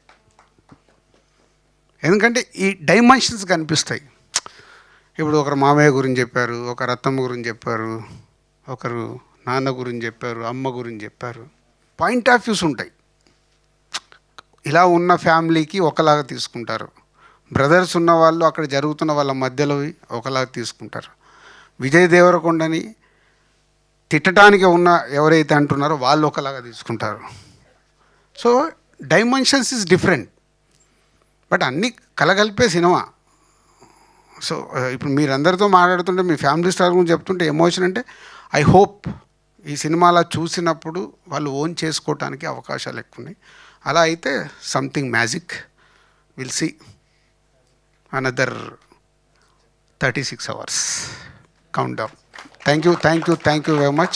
ఎందుకంటే ఈ డైమెన్షన్స్ కనిపిస్తాయి. ఇప్పుడు ఒకరు మామయ్య గురించి చెప్పారు, ఒకరు అత్తమ్మ గురించి చెప్పారు, ఒకరు నాన్న గురించి చెప్పారు, అమ్మ గురించి చెప్పారు. పాయింట్ ఆఫ్ వ్యూస్ ఉంటాయి. ఇలా ఉన్న ఫ్యామిలీకి ఒకలాగా తీసుకుంటారు, బ్రదర్స్ ఉన్న వాళ్ళు అక్కడ జరుగుతున్న వాళ్ళ మధ్యలో ఒకలాగా తీసుకుంటారు. విజయ్ దేవరకొండని తిట్టడానికి ఉన్న ఎవరైతే అంటున్నారో వాళ్ళు ఒకలాగా తీసుకుంటారు. So dimensions is different, but అన్నీ కలగలిపే సినిమా. సో ఇప్పుడు మీరందరితో మాట్లాడుతుంటే మీ ఫ్యామిలీ స్టార్ గురించి చెప్తుంటే ఎమోషన్ అంటే ఐ హోప్ ఈ సినిమాలో చూసినప్పుడు వాళ్ళు ఓన్ చేసుకోవటానికి అవకాశాలు ఎక్కువ ఉన్నాయి. అలా అయితే something magic will see another 36 hours countdown. Thank you very much.